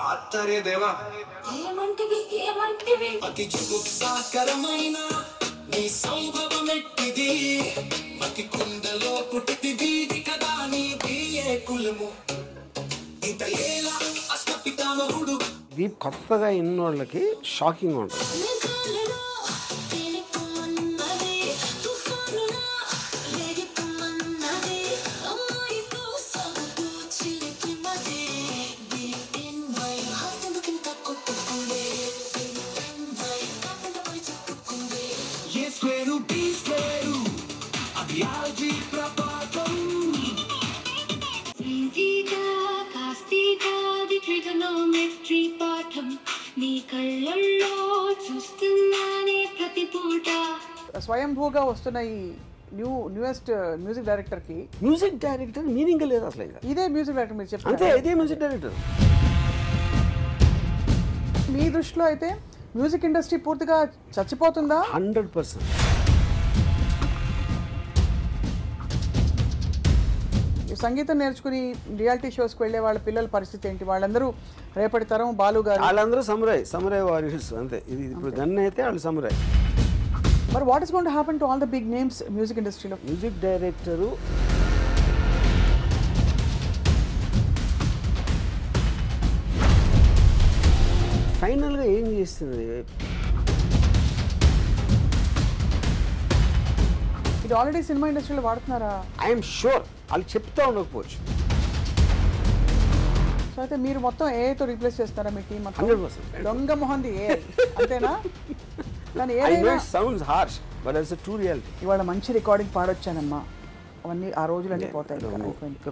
ఆత్తరే దేవా ఏమంటివి అతి జుగుప్సాకరమైన నీ సంభవమెట్టిది మతి కుండలో పుట్టిది కదా నీ బియ్యే కులము ఇంత ఏలా అష్టపితామహుడు. ఇది కొత్తగా ఇన్నోళ్ళకి షాకింగ్ ఉంటుంది. స్వయంభూగా వస్తున్న ఈ న్యూయెస్ట్ మ్యూజిక్ డైరెక్టర్ కి మ్యూజిక్ డైరెక్టర్ మీనింగ్ లేదు అసలు. ఇదే మ్యూజిక్ డైరెక్టర్ మీరు చెప్పారు అంతే, ఇదే మ్యూజిక్ డైరెక్టర్. మీ దృష్టిలో అయితే మ్యూజిక్ ఇండస్ట్రీ పూర్తిగా చచ్చిపోతుందా? 100%. సంగీతం నేర్చుకుని రియాలిటీ షోస్కి వెళ్ళే వాళ్ళ పిల్లల పరిస్థితి ఏంటి? వాళ్ళందరూ రేపటి తరం బాలు గారు, వాళ్ళందరూ సమురాయ్ వారియర్స్ అంతే. ఇది ఇప్పుడు గన్ అయితే వాళ్ళు సమురాయ్. మరి what is going to happen to all the big names music ఇండస్ట్రీలో? మ్యూజిక్ డైరెక్టరు ఫైనల్గా ఏం చేస్తుంది? ఇది ఆల్రెడీ సినిమా ఇండస్ట్రీలో వాడుతున్నారా? ఐఎమ్ షూర్ వాళ్ళు చెప్తా ఉండకపోవచ్చు. సో అయితే మీరు మొత్తం ఏఐతో రీప్లేస్ చేస్తారా మీ టీం? 100%. దొంగ మొహంది ఏఐ అంతేనా? కానీ sounds harsh but it's true reality. ఇవాళ మంచి రికార్డింగ్ పాడొచ్చానమ్మా, అవన్నీ ఆ రోజులన్నీ పోతాయి.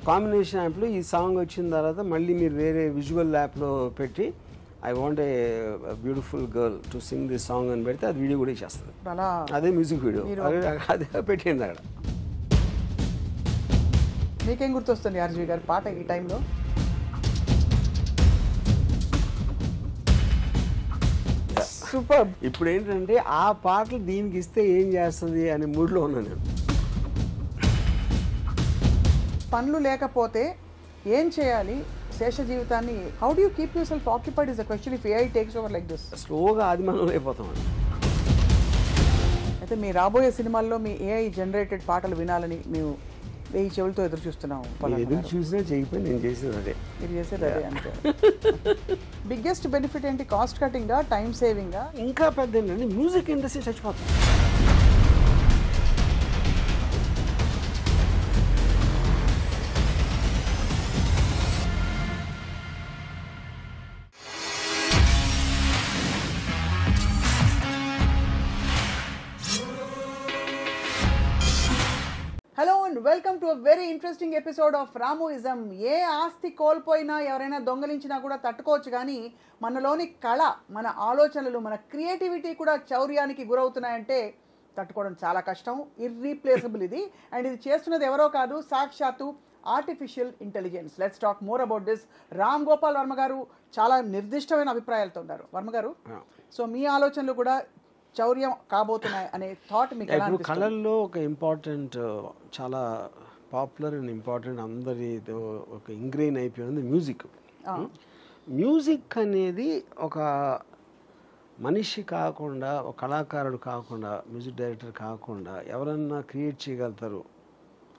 కాంబినేషన్ యాప్లో ఈ సాంగ్ వచ్చిన తర్వాత మళ్ళీ మీరు వేరే విజువల్ యాప్లో పెట్టి I want a beautiful girl to sing this song అని పెడితే అది వీడియో కూడా చేస్తుంది. అలా అదే మ్యూజిక్ వీడియో అదే పెట్టింది అక్కడ. మీకేం గుర్తొస్తుంది ఆర్జీ గారి పాట ఈ టైంలో? సూపర్. ఇప్పుడు ఏంటంటే ఆ పాటలు దీనికి ఇస్తే ఏం చేస్తుంది అనే మూడ్లో ఉన్నాను నేను. పనులు లేకపోతే ఏం చేయాలి శేష జీవితాన్ని? How do you keep your self occupied is the question if AI takes over like this. స్లోగా ఆదిమానం అయిపోతామండి. అయితే మీ రాబోయే సినిమాల్లో మీ ఏఐ జనరేటెడ్ పాటలు వినాలని మేము వెయ్యి చెవులతో ఎదురు చూస్తున్నాము. ఎదురు చూసినా చేయకపోయి నేను చేసేది అదే. మీరు చేసేది అదే అంతే. బిగ్గెస్ట్ బెనిఫిట్ ఏంటి? కాస్ట్ కటింగా, టైం సేవింగా? ఇంకా పెద్ద ఏంటంటే మ్యూజిక్ ఇండస్ట్రీ చచ్చిపోతుంది. Hello and welcome to a very interesting episode of Ramoism. ఏ ఆస్తి కోల్పోయినా, ఎవరైనా దొంగలించినా కూడా తట్టుకోవచ్చు, కానీ మనలోని కళ, మన ఆలోచనలు, మన క్రియేటివిటీ కూడా చౌర్యానికి గురవుతున్నాయంటే తట్టుకోవడం చాలా కష్టం. ఇర్రీప్లేసబుల్ ఇది. అండ్ ఇది చేస్తున్నది ఎవరో కాదు, సాక్షాత్తు artificial intelligence. Let's talk more about this. Ram Gopal Varma గారు చాలా నిర్దిష్టమైన అభిప్రాయాలతో ఉన్నారు. వర్మ గారు, సో మీ ఆలోచనలు కూడా చౌర్యం కాబోతున్నాయి అనే థాట్ మీకు ఎలా అనిపిస్తుంది? కళల్లో ఒక ఇంపార్టెంట్, చాలా పాపులర్ అండ్ ఇంపార్టెంట్, అందరి ఒక ఇంగ్రెయిన్ అయిపోయింది మ్యూజిక్. మ్యూజిక్ అనేది ఒక మనిషి కాకుండా, ఒక కళాకారుడు కాకుండా, మ్యూజిక్ డైరెక్టర్ కాకుండా ఎవరన్నా క్రియేట్ చేయగలుగుతారు,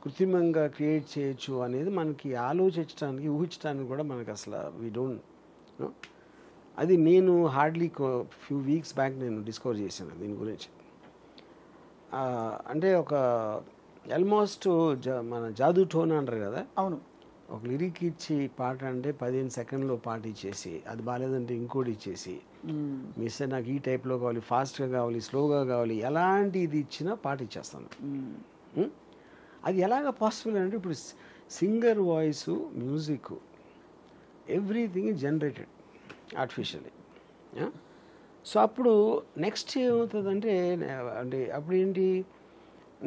కృత్రిమంగా క్రియేట్ చేయొచ్చు అనేది మనకి ఆలోచించడానికి, ఊహించడానికి కూడా మనకి అసలు వీ డోంట్. అది నేను హార్డ్లీ ఫ్యూ వీక్స్ బ్యాక్ నేను డిస్కవర్ చేశాను దీని గురించి. అంటే ఒక ఆల్మోస్ట్ మన జాదూ టోన్ అంటారు కదా. అవును. ఒక లిరిక్ ఇచ్చి పాట అంటే 15 సెకండ్లో పాట ఇచ్చేసి, అది బాగాలేదంటే ఇంకోటి ఇచ్చేసి, మిస్ నాకు ఈ టైప్లో కావాలి, ఫాస్ట్గా కావాలి, స్లోగా కావాలి, ఎలాంటి ఇది ఇచ్చినా పాట ఇచ్చేస్తాను. అది ఎలాగ పాసిబుల్ అంటే ఇప్పుడు singer voice, music, everything is generated artificially. So అప్పుడు నెక్స్ట్ ఏమవుతుందంటే, అంటే అప్పుడు ఏంటి,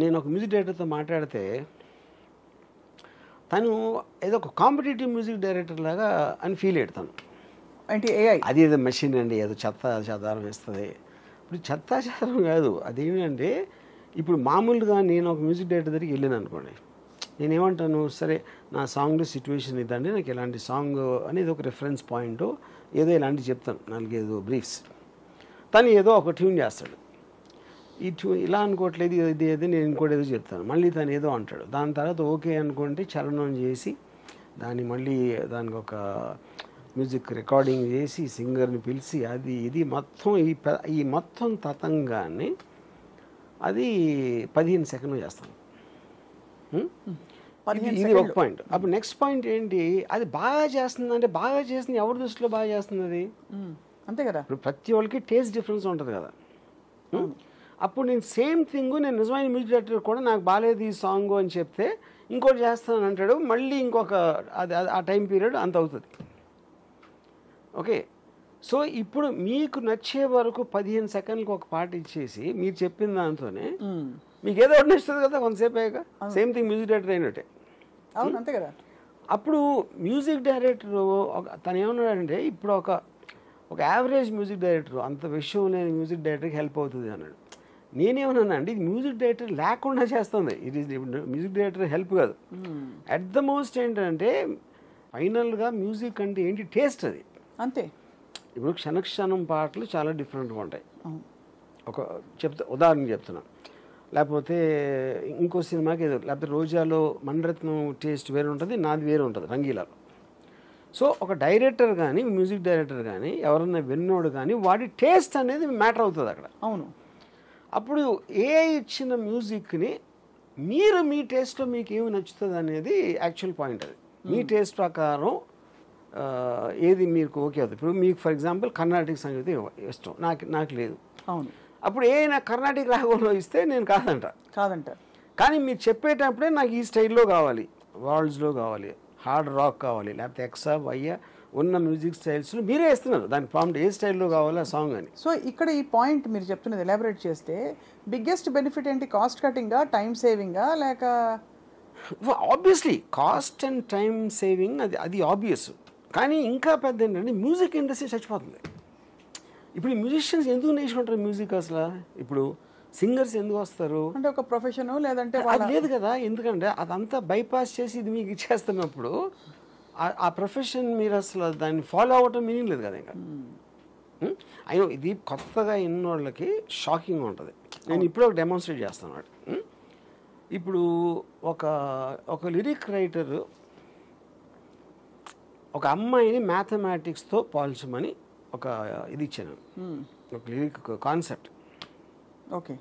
నేను ఒక మ్యూజిక్ డైరెక్టర్తో మాట్లాడితే తను ఏదో ఒక కాంపిటేటివ్ మ్యూజిక్ డైరెక్టర్ లాగా అని ఫీల్ అయ్యాడు. అంటే ఏఐ అది ఏదో మెషిన్ అండి, ఏదో చెత్త చెదారం వేస్తుంది. ఇప్పుడు చెత్త చెదారం కాదు, అదేంటంటే ఇప్పుడు మామూలుగా నేను ఒక మ్యూజిక్ డైరెక్టర్ దగ్గరికి వెళ్ళాను అనుకోండి, నేనేమంటాను, సరే నా సాంగ్లో సిచ్యువేషన్ ఇదండి, నాకు ఇలాంటి సాంగ్ అనేది ఒక రెఫరెన్స్ పాయింట్, ఏదో ఇలాంటివి చెప్తాను, 4-5 బ్రీఫ్స్. తను ఏదో ఒక ట్యూన్ చేస్తాడు, ఈ ట్యూన్ ఇలా అనుకోవట్లేదు, ఇది ఏదో నేను ఇంకోటి ఏదో చెప్తాను, మళ్ళీ తను ఏదో అంటాడు. దాని తర్వాత ఓకే అనుకుంటే చరణం చేసి దాన్ని మళ్ళీ దానికి ఒక మ్యూజిక్ రికార్డింగ్ చేసి సింగర్ని పిలిచి అది ఇది మొత్తం ఈ మొత్తం తతంగాన్ని అది 15 సెకండ్లు చేస్తాను. ఇది ఒక పాయింట్. అప్పుడు నెక్స్ట్ పాయింట్ ఏంటి, అది బాగా చేస్తుంది అంటే బాగా చేస్తుంది ఎవరి దృష్టిలో బాగా చేస్తుంది అది, అంతే కదా. ఇప్పుడు ప్రతి వాళ్ళకి టేస్ట్ డిఫరెన్స్ ఉంటుంది కదా. అప్పుడు నేను సేమ్ థింగ్ నేను నిజమైన మ్యూజిక్ డైరెక్టర్ కూడా నాకు బాగాలేదు ఈ సాంగ్ అని చెప్తే ఇంకోటి చేస్తాను అంటాడు, మళ్ళీ ఇంకొక అది ఆ టైం పీరియడ్ అంత అవుతుంది. ఓకే, సో ఇప్పుడు మీకు నచ్చే వరకు 15 సెకండ్లకు ఒక పాట ఇచ్చేసి మీరు చెప్పిన దాంతోనే మీకు ఏదో ఒకటి నచ్చుతుంది కదా కొంతసేపు అయ్యాక. సేమ్ థింగ్ మ్యూజిక్ డైరెక్టర్ అయినట్టే. అవును, అంతే కదా. అప్పుడు మ్యూజిక్ డైరెక్టర్ తను ఏమన్నాడంటే, ఇప్పుడు ఒక యావరేజ్ మ్యూజిక్ డైరెక్టర్, అంత విషయం లేని మ్యూజిక్ డైరెక్టర్కి హెల్ప్ అవుతుంది అన్నాడు. నేనేమన్నా అండి, ఇది మ్యూజిక్ డైరెక్టర్ లేకుండా చేస్తుంది, ఇది మ్యూజిక్ డైరెక్టర్ హెల్ప్ కాదు. అట్ ద మోస్ట్ ఏంటంటే ఫైనల్గా మ్యూజిక్ అంటే ఏంటి, టేస్ట్ అది అంతే. ఇప్పుడు క్షణక్షణం పాటలు చాలా డిఫరెంట్గా ఉంటాయి. ఉదాహరణ చెప్తున్నా, లేకపోతే ఇంకో సినిమాకి ఏదో, లేకపోతే రోజాలో మణిరత్నం టేస్ట్ వేరే ఉంటుంది, నాది వేరే ఉంటుంది రంగీలాలో. సో ఒక డైరెక్టర్ కానీ మ్యూజిక్ డైరెక్టర్ కానీ ఎవరన్నా విన్నోడు కానీ వాడి టేస్ట్ అనేది మ్యాటర్ అవుతుంది అక్కడ. అవును. అప్పుడు ఏ ఇచ్చిన మ్యూజిక్ని మీరు మీ టేస్ట్లో మీకు ఏమి నచ్చుతుంది అనేది యాక్చువల్ పాయింట్. అది మీ టేస్ట్ ప్రకారం ఏది మీకు ఓకే అవుతుంది. ఇప్పుడు మీకు ఫర్ ఎగ్జాంపుల్ కర్ణాటక సంగీతం ఇష్టం, నాకు లేదు. అవును. అప్పుడు నా కర్ణాటక రాగంలో ఇస్తే నేను కాదంట. కానీ మీరు చెప్పేటప్పుడే నాకు ఈ స్టైల్లో కావాలి, వాల్డ్స్లో కావాలి, హార్డ్ రాక్ కావాలి, లేకపోతే ఎక్సా వయ్య ఉన్న మ్యూజిక్ స్టైల్స్లో మీరే ఇస్తున్నారు దాని ప్రాంప్ట్ ఏ స్టైల్లో కావాలో ఆ సాంగ్ అని. సో ఇక్కడ ఈ పాయింట్ మీరు చెప్తున్నది ఎలాబరేట్ చేస్తే బిగ్గెస్ట్ బెనిఫిట్ ఏంటి, కాస్ట్ కటింగా, టైం సేవింగా, లేక? Obviously cost and time saving, అది ఆబ్వియస్. కానీ ఇంకా పెద్ద ఏంటంటే మ్యూజిక్ ఇండస్ట్రీ చచ్చిపోతుంది. ఇప్పుడు ఈ మ్యూజిషియన్స్ ఎందుకు నేర్చుకుంటారు మ్యూజిక్ అసలు? ఇప్పుడు సింగర్స్ ఎందుకు వస్తారు అంటే ఒక ప్రొఫెషన్ లేదంటే అది లేదు కదా. ఎందుకంటే అదంతా బైపాస్ చేసి ఇది మీకు ఇచ్చేస్తున్నప్పుడు ఆ ప్రొఫెషన్ మీరు అసలు దాన్ని ఫాలో అవ్వటం మీనింగ్ లేదు కదా ఇంకా. అయినా ఇది కొత్తగా ఎన్నోళ్ళకి షాకింగ్ ఉంటుంది. నేను ఇప్పుడు ఒక డెమాన్స్ట్రేట్ చేస్తాను. ఇప్పుడు ఒక లిరిక్ రైటర్ ఒక అమ్మాయిని మ్యాథమెటిక్స్తో పోల్చమని ఒక ఇది ఇచ్చాను, ఒక లిరిక్ కాన్సెప్ట్. ఓకే.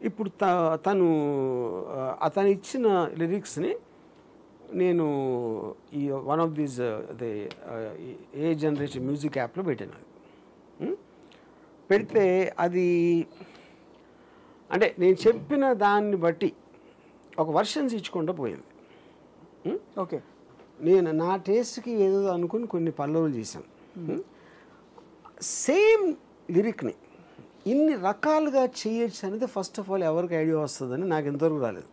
ఇప్పుడు అతను ఇచ్చిన లిరిక్స్ని నేను ఈ one of these A generation music యాప్లో పెట్టాను. అది పెడితే అది అంటే నేను చెప్పిన దాన్ని బట్టి ఒక వర్షన్స్ ఇచ్చుకుంటూ పోయింది. ఓకే. నేను నా టేస్ట్కి ఏదో అనుకుని కొన్ని పల్లవులు చేశాను. సేమ్ లిరిక్ని ఇన్ని రకాలుగా చేయొచ్చు అనేది ఫస్ట్ ఆఫ్ ఆల్ ఎవరికి ఐడియా వస్తుందని నాకు ఎంతవరకు రాలేదు.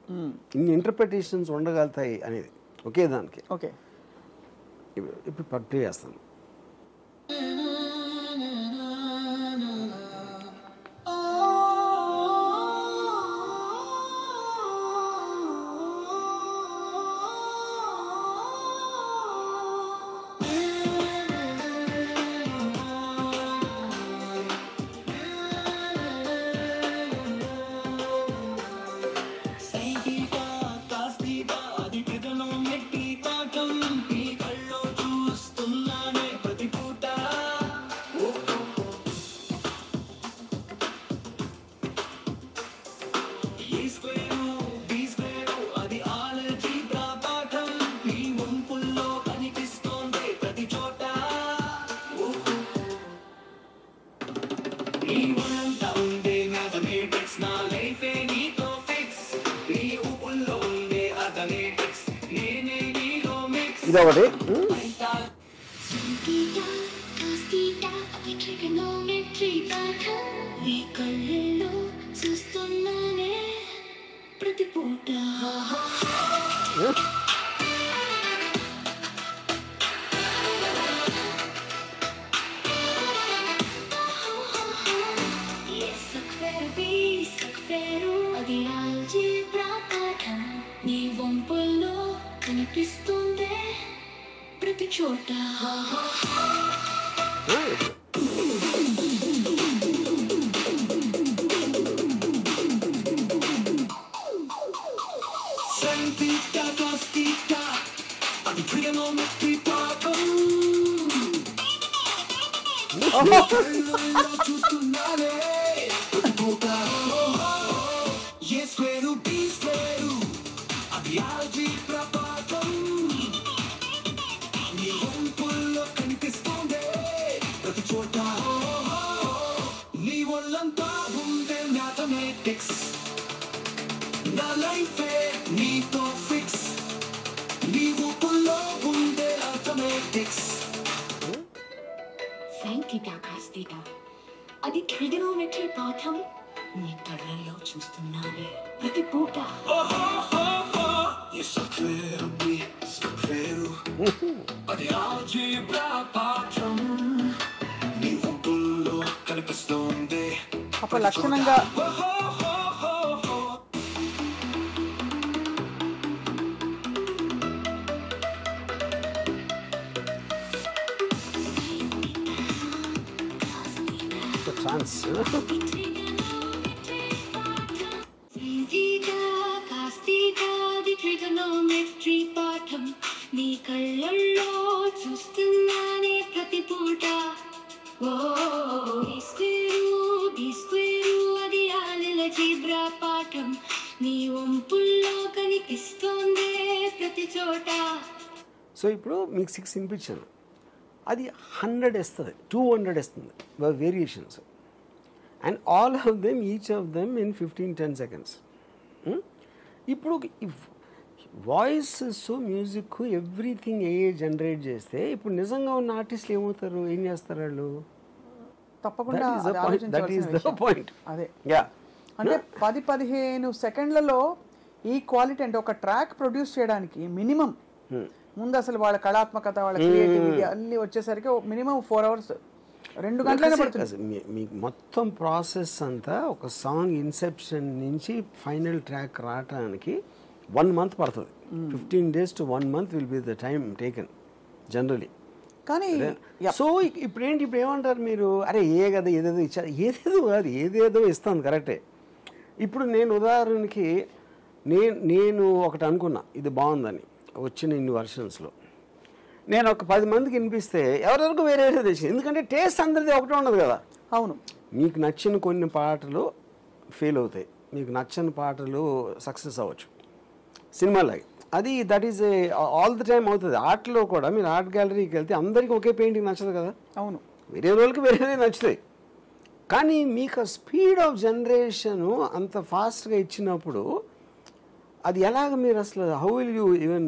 ఇన్ని ఇంటర్ప్రిటేషన్స్ ఉండగలుగుతాయి అనేది ఒకే దానికి. ఓకే. ఇప్పుడు ప్లే చేస్తాను. ఇదొకటి. అది ఆల్జీబ్రా పాఠం నీ చోట సంతీత కాస్తీత అది ట్రిగనోమెట్రీ పాఠం చూస్తున్నానే పూట ఏ స్క్వేరు బి స్క్వేరు అది ఆల్జీబ్రా పాఠం నీ వంపుల్లో కనిపిస్తోందే ప్రతి చోట నీ ఒళ్ళంతా ఉండే మ్యాథమెటిక్స్ నా లైఫే నీతో ఫిక్స్ నీ ఊపుల్లో ఉండే అర్థమెటిక్స్ సంతీత కాస్తీత అది ట్రిగనోమెట్రీ పాఠం నీ కళ్ళల్లో చూస్తున్నానే ప్రతి పూట అది ఆల్జీబ్రా పాఠం నీ ఊపుల్లో కనిపిస్తోంది అప్పుడు లక్షణంగా ఛాన్స్ ట్రిగనోమెట్రీ పాఠం నీ కళ్ళల్లో చూస్తున్నానే ప్రతి పూట ఓ స్క్వేరు అది ఆల్జీబ్రా పాఠం నీ వంపుల్లో కనిపిస్తోందే ప్రతి చోట. సో ఇప్పుడు మీకు 6 వినిపించాను, అది 100 ఇస్తుంది, 200 ఇస్తుంది variations, and all of them each of them in 15-10 seconds. ఇప్పుడు వాయిస్ మ్యూజిక్ ఎవ్రీథింగ్ జనరేట్ చేస్తే ఇప్పుడు నిజంగా ఉన్న ఆర్టిస్టులు ఏమవుతారు, ఏం చేస్తారు వాళ్ళు? తప్పకుండా దట్ ఈస్ ద పాయింట్. అదే యా, అంటే 10-15 సెకండ్లలో ఈ క్వాలిటీ అంటే ఒక ట్రాక్ ప్రొడ్యూస్ చేయడానికి మినిమం ముందు అసలు వాళ్ళ కళాత్మకత, వాళ్ళ క్రియేటివిటీ అన్ని వచ్చేసరికి మినిమం 4 hours 2 గంటలైనా పడుతుంది. మీకు మొత్తం ప్రాసెస్ అంతా ఒక సాంగ్ ఇన్సెప్షన్ నుంచి ఫైనల్ ట్రాక్ రావడానికి 1 month పడుతుంది. 15 days to 1 month will be the time taken generally. కానీ సో ఇప్పుడు ఏమంటారు మీరు, అరే కదా ఏదేదో ఇచ్చారు, ఏదేదో కాదు, ఏదేదో ఇస్తాను కరెక్టే. ఇప్పుడు నేను ఉదాహరణకి నేను ఒకటి అనుకున్నా ఇది బాగుందని, వచ్చిన ఇన్ని వర్షన్స్లో నేను ఒక 10 మందికి వినిపిస్తే ఎవరెవరికి వేరే వేరే తెచ్చింది, ఎందుకంటే టేస్ట్ అందరిది ఒకటే ఉండదు కదా. అవును, మీకు నచ్చిన కొన్ని పాటలు ఫెయిల్ అవుతాయి, మీకు నచ్చని పాటలు సక్సెస్ అవ్వచ్చు సినిమాలాగా. అది that is all the time అవుతుంది. ఆర్ట్లో కూడా మీరు ఆర్ట్ గ్యాలరీకి వెళ్తే అందరికీ ఒకే పెయింటింగ్ నచ్చదు కదా. అవును, వేరే వాళ్ళకి వేరే నచ్చుతాయి. కానీ మీకు స్పీడ్ ఆఫ్ జనరేషను అంత ఫాస్ట్గా ఇచ్చినప్పుడు అది ఎలాగ మీరు అసలు how will you even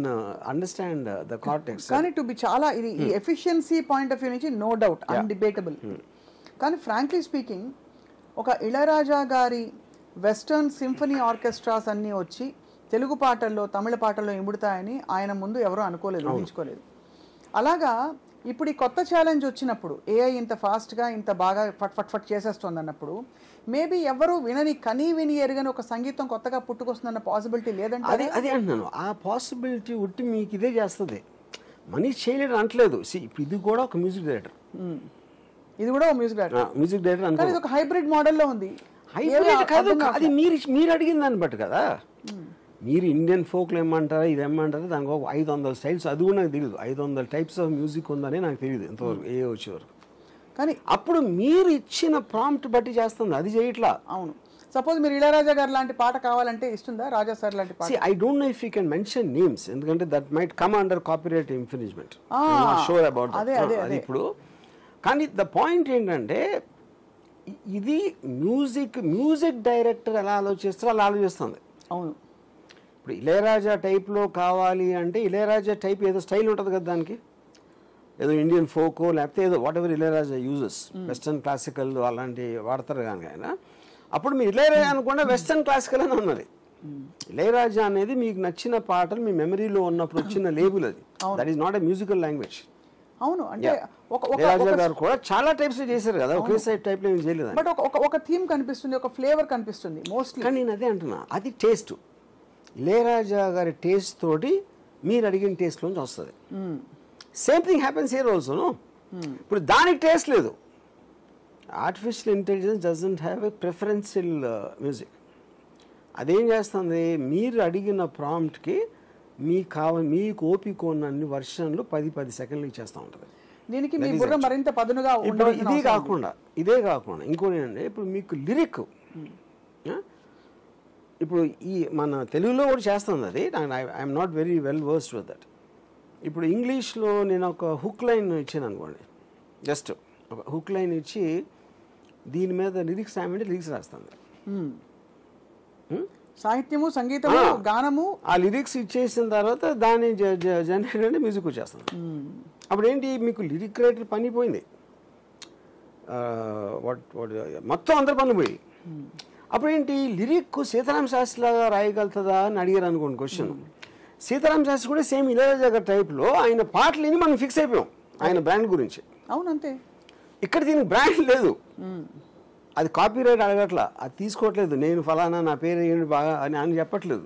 understand the context? కానీ టు బి చాలా ఇది ఈ ఎఫిషియన్సీ పాయింట్ ఆఫ్ వ్యూ నుంచి నో డౌట్ అన్డిబేటబుల్. కానీ ఫ్రాంక్లీ స్పీకింగ్ ఒక ఇళయరాజా గారి వెస్టర్న్ సింఫనీ ఆర్కెస్ట్రాస్ అన్నీ వచ్చి తెలుగు పాటల్లో తమిళ పాటల్లో ఇముడుతాయని ఆయన ముందు ఎవరూ అనుకోలేదు, ఊహించుకోలేదు. అలాగా ఇప్పుడు ఈ కొత్త ఛాలెంజ్ వచ్చినప్పుడు ఏఐ ఇంత ఫాస్ట్గా ఇంత బాగా ఫట్ చేసేస్తుంది అన్నప్పుడు మేబీ ఎవరు విని ఎరగని ఒక సంగీతం కొత్తగా పుట్టుకొస్తుందన్న పాసిబిలిటీ లేదంటే అదే అంటున్నాను. ఆ పాసిబిలిటీ ఉట్టి మీకు ఇదే చేస్తుంది, మనీష్ చేయలేడు అంటలేదు. ఇప్పుడు ఇది కూడా ఒక మ్యూజిక్ డైరెక్టర్, ఇది కూడా ఒక మ్యూజిక్ డైరెక్టర్ అంటే ఇది ఒక హైబ్రిడ్ మోడల్లో ఉంది. హైబ్రిడ్ కాదు, అది మీరు అడిగిన దాన్ని బట్టి కదా. మీరు ఇండియన్ ఫోక్లో ఏమంటారా, ఇది ఏమంటారా, దానికి ఒక 500 స్టైల్స్, అది కూడా నాకు తెలియదు. 500 types ఆఫ్ మ్యూజిక్ ఉందని నాకు తెలియదు ఎంతవరకు ఏ వచ్చేవరకు. కానీ అప్పుడు మీరు ఇచ్చిన ప్రాంప్ట్ బట్టి చేస్తుంది, అది చేయట్లా. అవును, సపోజ్ మీరు ఇళయరాజా గారు లాంటి పాట కావాలంటే ఇస్తుందా, రాజా సార్ లాంటి పాట? I don't know if you can mention names, ఎందుకంటే that might come under copyright infringement. Sure about అది ఇప్పుడు. కానీ ద పాయింట్ ఏంటంటే ఇది మ్యూజిక్ డైరెక్టర్ ఎలా ఆలోచిస్తారో అలా ఆలోచిస్తుంది. అవును, ఇప్పుడు ఇళయరాజా టైప్లో కావాలి అంటే ఇళయరాజా టైప్ ఏదో స్టైల్ ఉంటుంది కదా, దానికి ఏదో ఇండియన్ ఫోకో లేకపోతే ఏదో what ever Ilaiyaraaja uses, western classical అలాంటివి వాడతారు కానీ ఆయన. అప్పుడు మీరు ఇళయరాజా అనుకుంటే వెస్టర్న్ క్లాసికల్ అని అన్నది. ఇళయరాజా అనేది మీకు నచ్చిన పాటలు మీ మెమరీలో ఉన్నప్పుడు వచ్చిన లేబుల్, అది that is not a musical language. అవును, అంటే ఇళయరాజా గారు కూడా చాలా టైప్స్ చేశారు కదా, ఒకే సైడ్ టైప్ లో ఏం చేయలేదు. బట్ ఒక థీమ్ కనిపిస్తుంది, ఒక ఫ్లేవర్ కనిపిస్తుంది మోస్ట్లీ. కానీ నేను అదే అంటున్నా, అది టేస్ట్. ఇళయరాజా గారి టేస్ట్ తోటి మీరు అడిగిన టేస్ట్లోంచి వస్తుంది. Same thing happens here also no. ఇప్పుడు దానికి టేస్ట్ లేదు. Artificial intelligence doesn't have a preferential music. అదేం చేస్తుంది, మీరు అడిగిన ప్రాంప్ట్కి మీకు ఓపిక ఉన్నన్ని వర్షన్లు 10 సెకండ్లు ఇచ్చేస్తూ ఉంటుంది. దీనికి మీ బుర్ర మరింత పదునుగా ఇదే కాకుండా ఇంకోటి ఏంటంటే, ఇప్పుడు మీకు లిరిక్ ఇప్పుడు ఈ మన తెలుగులో కూడా చేస్తుంది అది. I'm not very well versed with that. ఇప్పుడు ఇంగ్లీష్లో నేను ఒక హుక్ లైన్ ఇచ్చాను అనుకోండి, జస్ట్ ఒక హుక్ లైన్ ఇచ్చి దీని మీద లిరిక్స్ రాయమంటే లిరిక్స్ రాస్తుంది. సాహిత్యము, సంగీతము, గానము, ఆ లిరిక్స్ ఇచ్చేసిన తర్వాత దాన్ని జనరేట్ అంటే మ్యూజిక్ వచ్చేస్తుంది. అప్పుడు ఏంటి, మీకు లిరిక్ రైటర్ పని పోయింది, మొత్తం అందరి పనులు పోయి. అప్పుడు ఏంటి, లిరిక్ సీతారామ శాస్త్రి లాగా రాయగలుగుతుందా అని అడిగారు అనుకోండి క్వశ్చన్. సీతారామ శాస్త్రి కూడా సేమ్ ఇళయరాజా గారి టైప్లో ఆయన పాటలు విని మనం ఫిక్స్ అయిపోయాం ఆయన బ్రాండ్ గురించి. అవునంతే. ఇక్కడ దీనికి బ్రాండ్ లేదు, అది కాపీ రైట్ అడగట్లా, అది తీసుకోవట్లేదు, నేను ఫలానా నా పేరు ఏంటి బాగా అని చెప్పట్లేదు.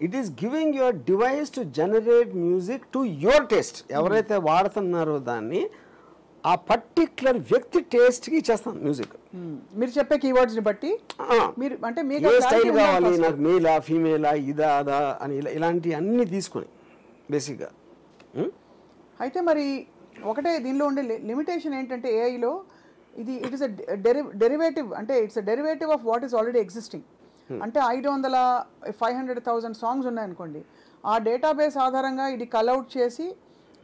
It is giving your device to generate music to your taste. ఎవరైతే వాడుతున్నారో దాన్ని ఆ పర్టిక్యులర్ వ్యక్తి టేస్ట్కి ఇచ్చేస్తాం మ్యూజిక్. మీరు చెప్పే కీవర్డ్స్ని బట్టి మీరు అంటే ఏ స్టైల్ కావాలి నాకు, మేలా ఫీమేలా ఇదా అదా అని ఇలాంటి అన్ని తీసుకొని బేసిక్గా. అయితే మరి ఒకటే దీనిలో ఉండే లిమిటేషన్ ఏంటంటే ఏఐలో ఇట్ ఇస్ డెరివేటివ్, అంటే it's derivative of what is already existing. అంటే 500,000 సాంగ్స్ ఉన్నాయనుకోండి, ఆ డేటాబేస్ ఆధారంగా ఇది కల్అవుట్ చేసి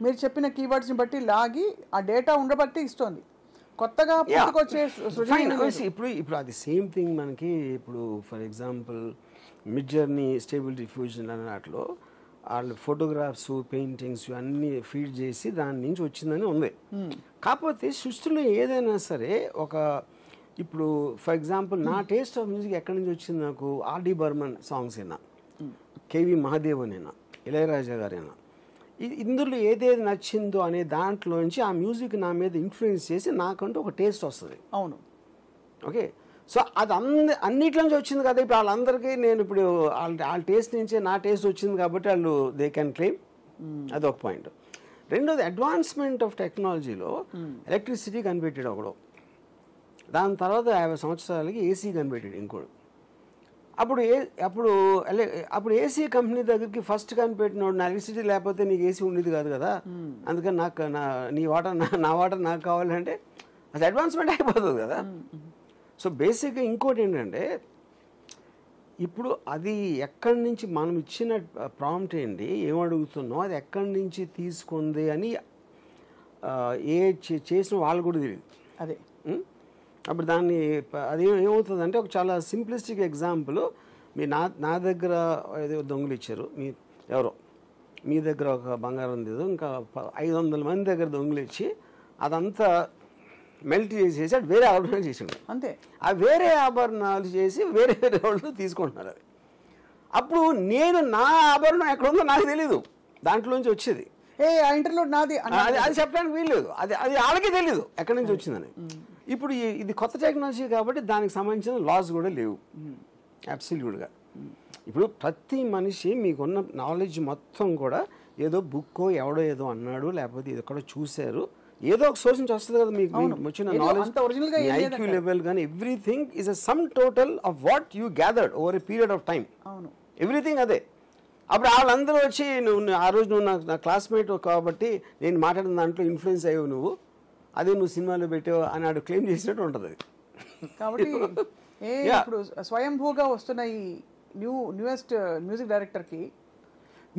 మీరు చెప్పిన కీవర్డ్స్ని బట్టి లాగి ఆ డేటా ఉండబట్టి ఇస్తుంది. కొత్తగా పుట్టుకొచ్చే ఇప్పుడు అది సేమ్ థింగ్ మనకి. ఇప్పుడు for example mid journey, stable diffusion అనే వాటిలో వాళ్ళు ఫోటోగ్రాఫ్స్, పెయింటింగ్స్ అన్నీ ఫీడ్ చేసి దాని నుంచి వచ్చిందని ఉంది. కాకపోతే సృష్టిలో ఏదైనా సరే ఇప్పుడు ఫర్ ఎగ్జాంపుల్ నా టేస్ట్ ఆఫ్ మ్యూజిక్ ఎక్కడి నుంచి వచ్చింది, నాకు ఆర్డి బర్మన్ సాంగ్స్ అయినా, కేవి మహాదేవన్ అయినా, ఇళయరాజా గారైనా, ఇందులో ఏదేది నచ్చిందో అనే దాంట్లోంచి ఆ మ్యూజిక్ నా మీద ఇన్ఫ్లుయెన్స్ చేసి నాకంటూ ఒక టేస్ట్ వస్తుంది. అవును, ఓకే. సో అది అన్నిట్లోంచి వచ్చింది కదా. ఇప్పుడు వాళ్ళందరికీ నేను ఇప్పుడు వాళ్ళ టేస్ట్ నుంచే నా టేస్ట్ వచ్చింది కాబట్టి వాళ్ళు దే క్యాన్ క్లెయిమ్. అదొక పాయింట్. రెండోది, అడ్వాన్స్మెంట్ ఆఫ్ టెక్నాలజీలో ఎలక్ట్రిసిటీ కనిపెట్టాడు ఒకడు, దాని తర్వాత 50 సంవత్సరాలకి ఏసీ కనిపెట్టాడు ఇంకోడు. అప్పుడు ఏసీ కంపెనీ దగ్గరికి ఫస్ట్ కనిపెట్టినోడు, నా ఎలక్ట్రిసిటీ లేకపోతే నీకు ఏసీ ఉండేది కాదు కదా, అందుకని నా వాటర్ నాకు కావాలంటే అది అడ్వాన్స్మెంట్ అయిపోతుంది కదా. సో బేసిక్గా ఇంకోటి ఏంటంటే, ఇప్పుడు అది ఎక్కడి నుంచి మనం ఇచ్చిన ప్రాంప్ట్ ఏంటి, ఏమడుగుతున్నాం, అది ఎక్కడి నుంచి తీసుకుంది అని చేసిన వాళ్ళు కూడా తెలియదు. అదే అప్పుడు దాన్ని అది ఏమవుతుందంటే, ఒక చాలా సింప్లిస్టిక్ ఎగ్జాంపుల్, మీ నా దగ్గర ఏదో దొంగలు ఇచ్చారు, మీ దగ్గర ఒక బంగారం లేదు, ఇంకా 500 మంది దగ్గర దొంగలు ఇచ్చి అదంతా మెల్ట్ చేసేసి అది వేరే ఆభరణాలు చేసిండు అంతే. ఆ వేరే ఆభరణాలు చేసి వేరే వాళ్ళు తీసుకుంటున్నారు. అది అప్పుడు నేను నా ఆభరణం ఎక్కడ ఉందో నాకు తెలీదు, దాంట్లోంచి వచ్చేది అది చెప్పడానికి వీల్లేదు, అది వాళ్ళకి తెలీదు ఎక్కడి నుంచి వచ్చిందని. ఇప్పుడు ఇది కొత్త టెక్నాలజీ కాబట్టి దానికి సంబంధించిన లాస్ కూడా లేవు అబ్సల్యూట్గా. ఇప్పుడు ప్రతి మనిషి మీకున్న నాలెడ్జ్ మొత్తం కూడా ఏదో బుక్కో ఎవడో ఏదో అన్నాడు, లేకపోతే ఇది ఎక్కడో చూశారు, ఏదో ఒక సోర్స్ నుంచి వస్తుంది కదా మీకు వచ్చిన నాలెడ్జ్, ఐక్యూ లెవెల్ కానీ everything is a sum total of what you gathered over a period of time. Everything అదే. అప్పుడు వాళ్ళందరూ వచ్చి ఆ రోజు నువ్వు నా క్లాస్మేట్ కాబట్టి నేను మాట్లాడిన దాంట్లో ఇన్ఫ్లుయెన్స్ అయ్యావు నువ్వు, అదే నువ్వు సినిమాలో పెట్టావు అని ఆడు క్లెయిమ్ చేసినట్టు ఉంటుంది. కాబట్టి ఇప్పుడు స్వయంభూగా వస్తున్న ఈ న్యూయెస్ట్ మ్యూజిక్ డైరెక్టర్కి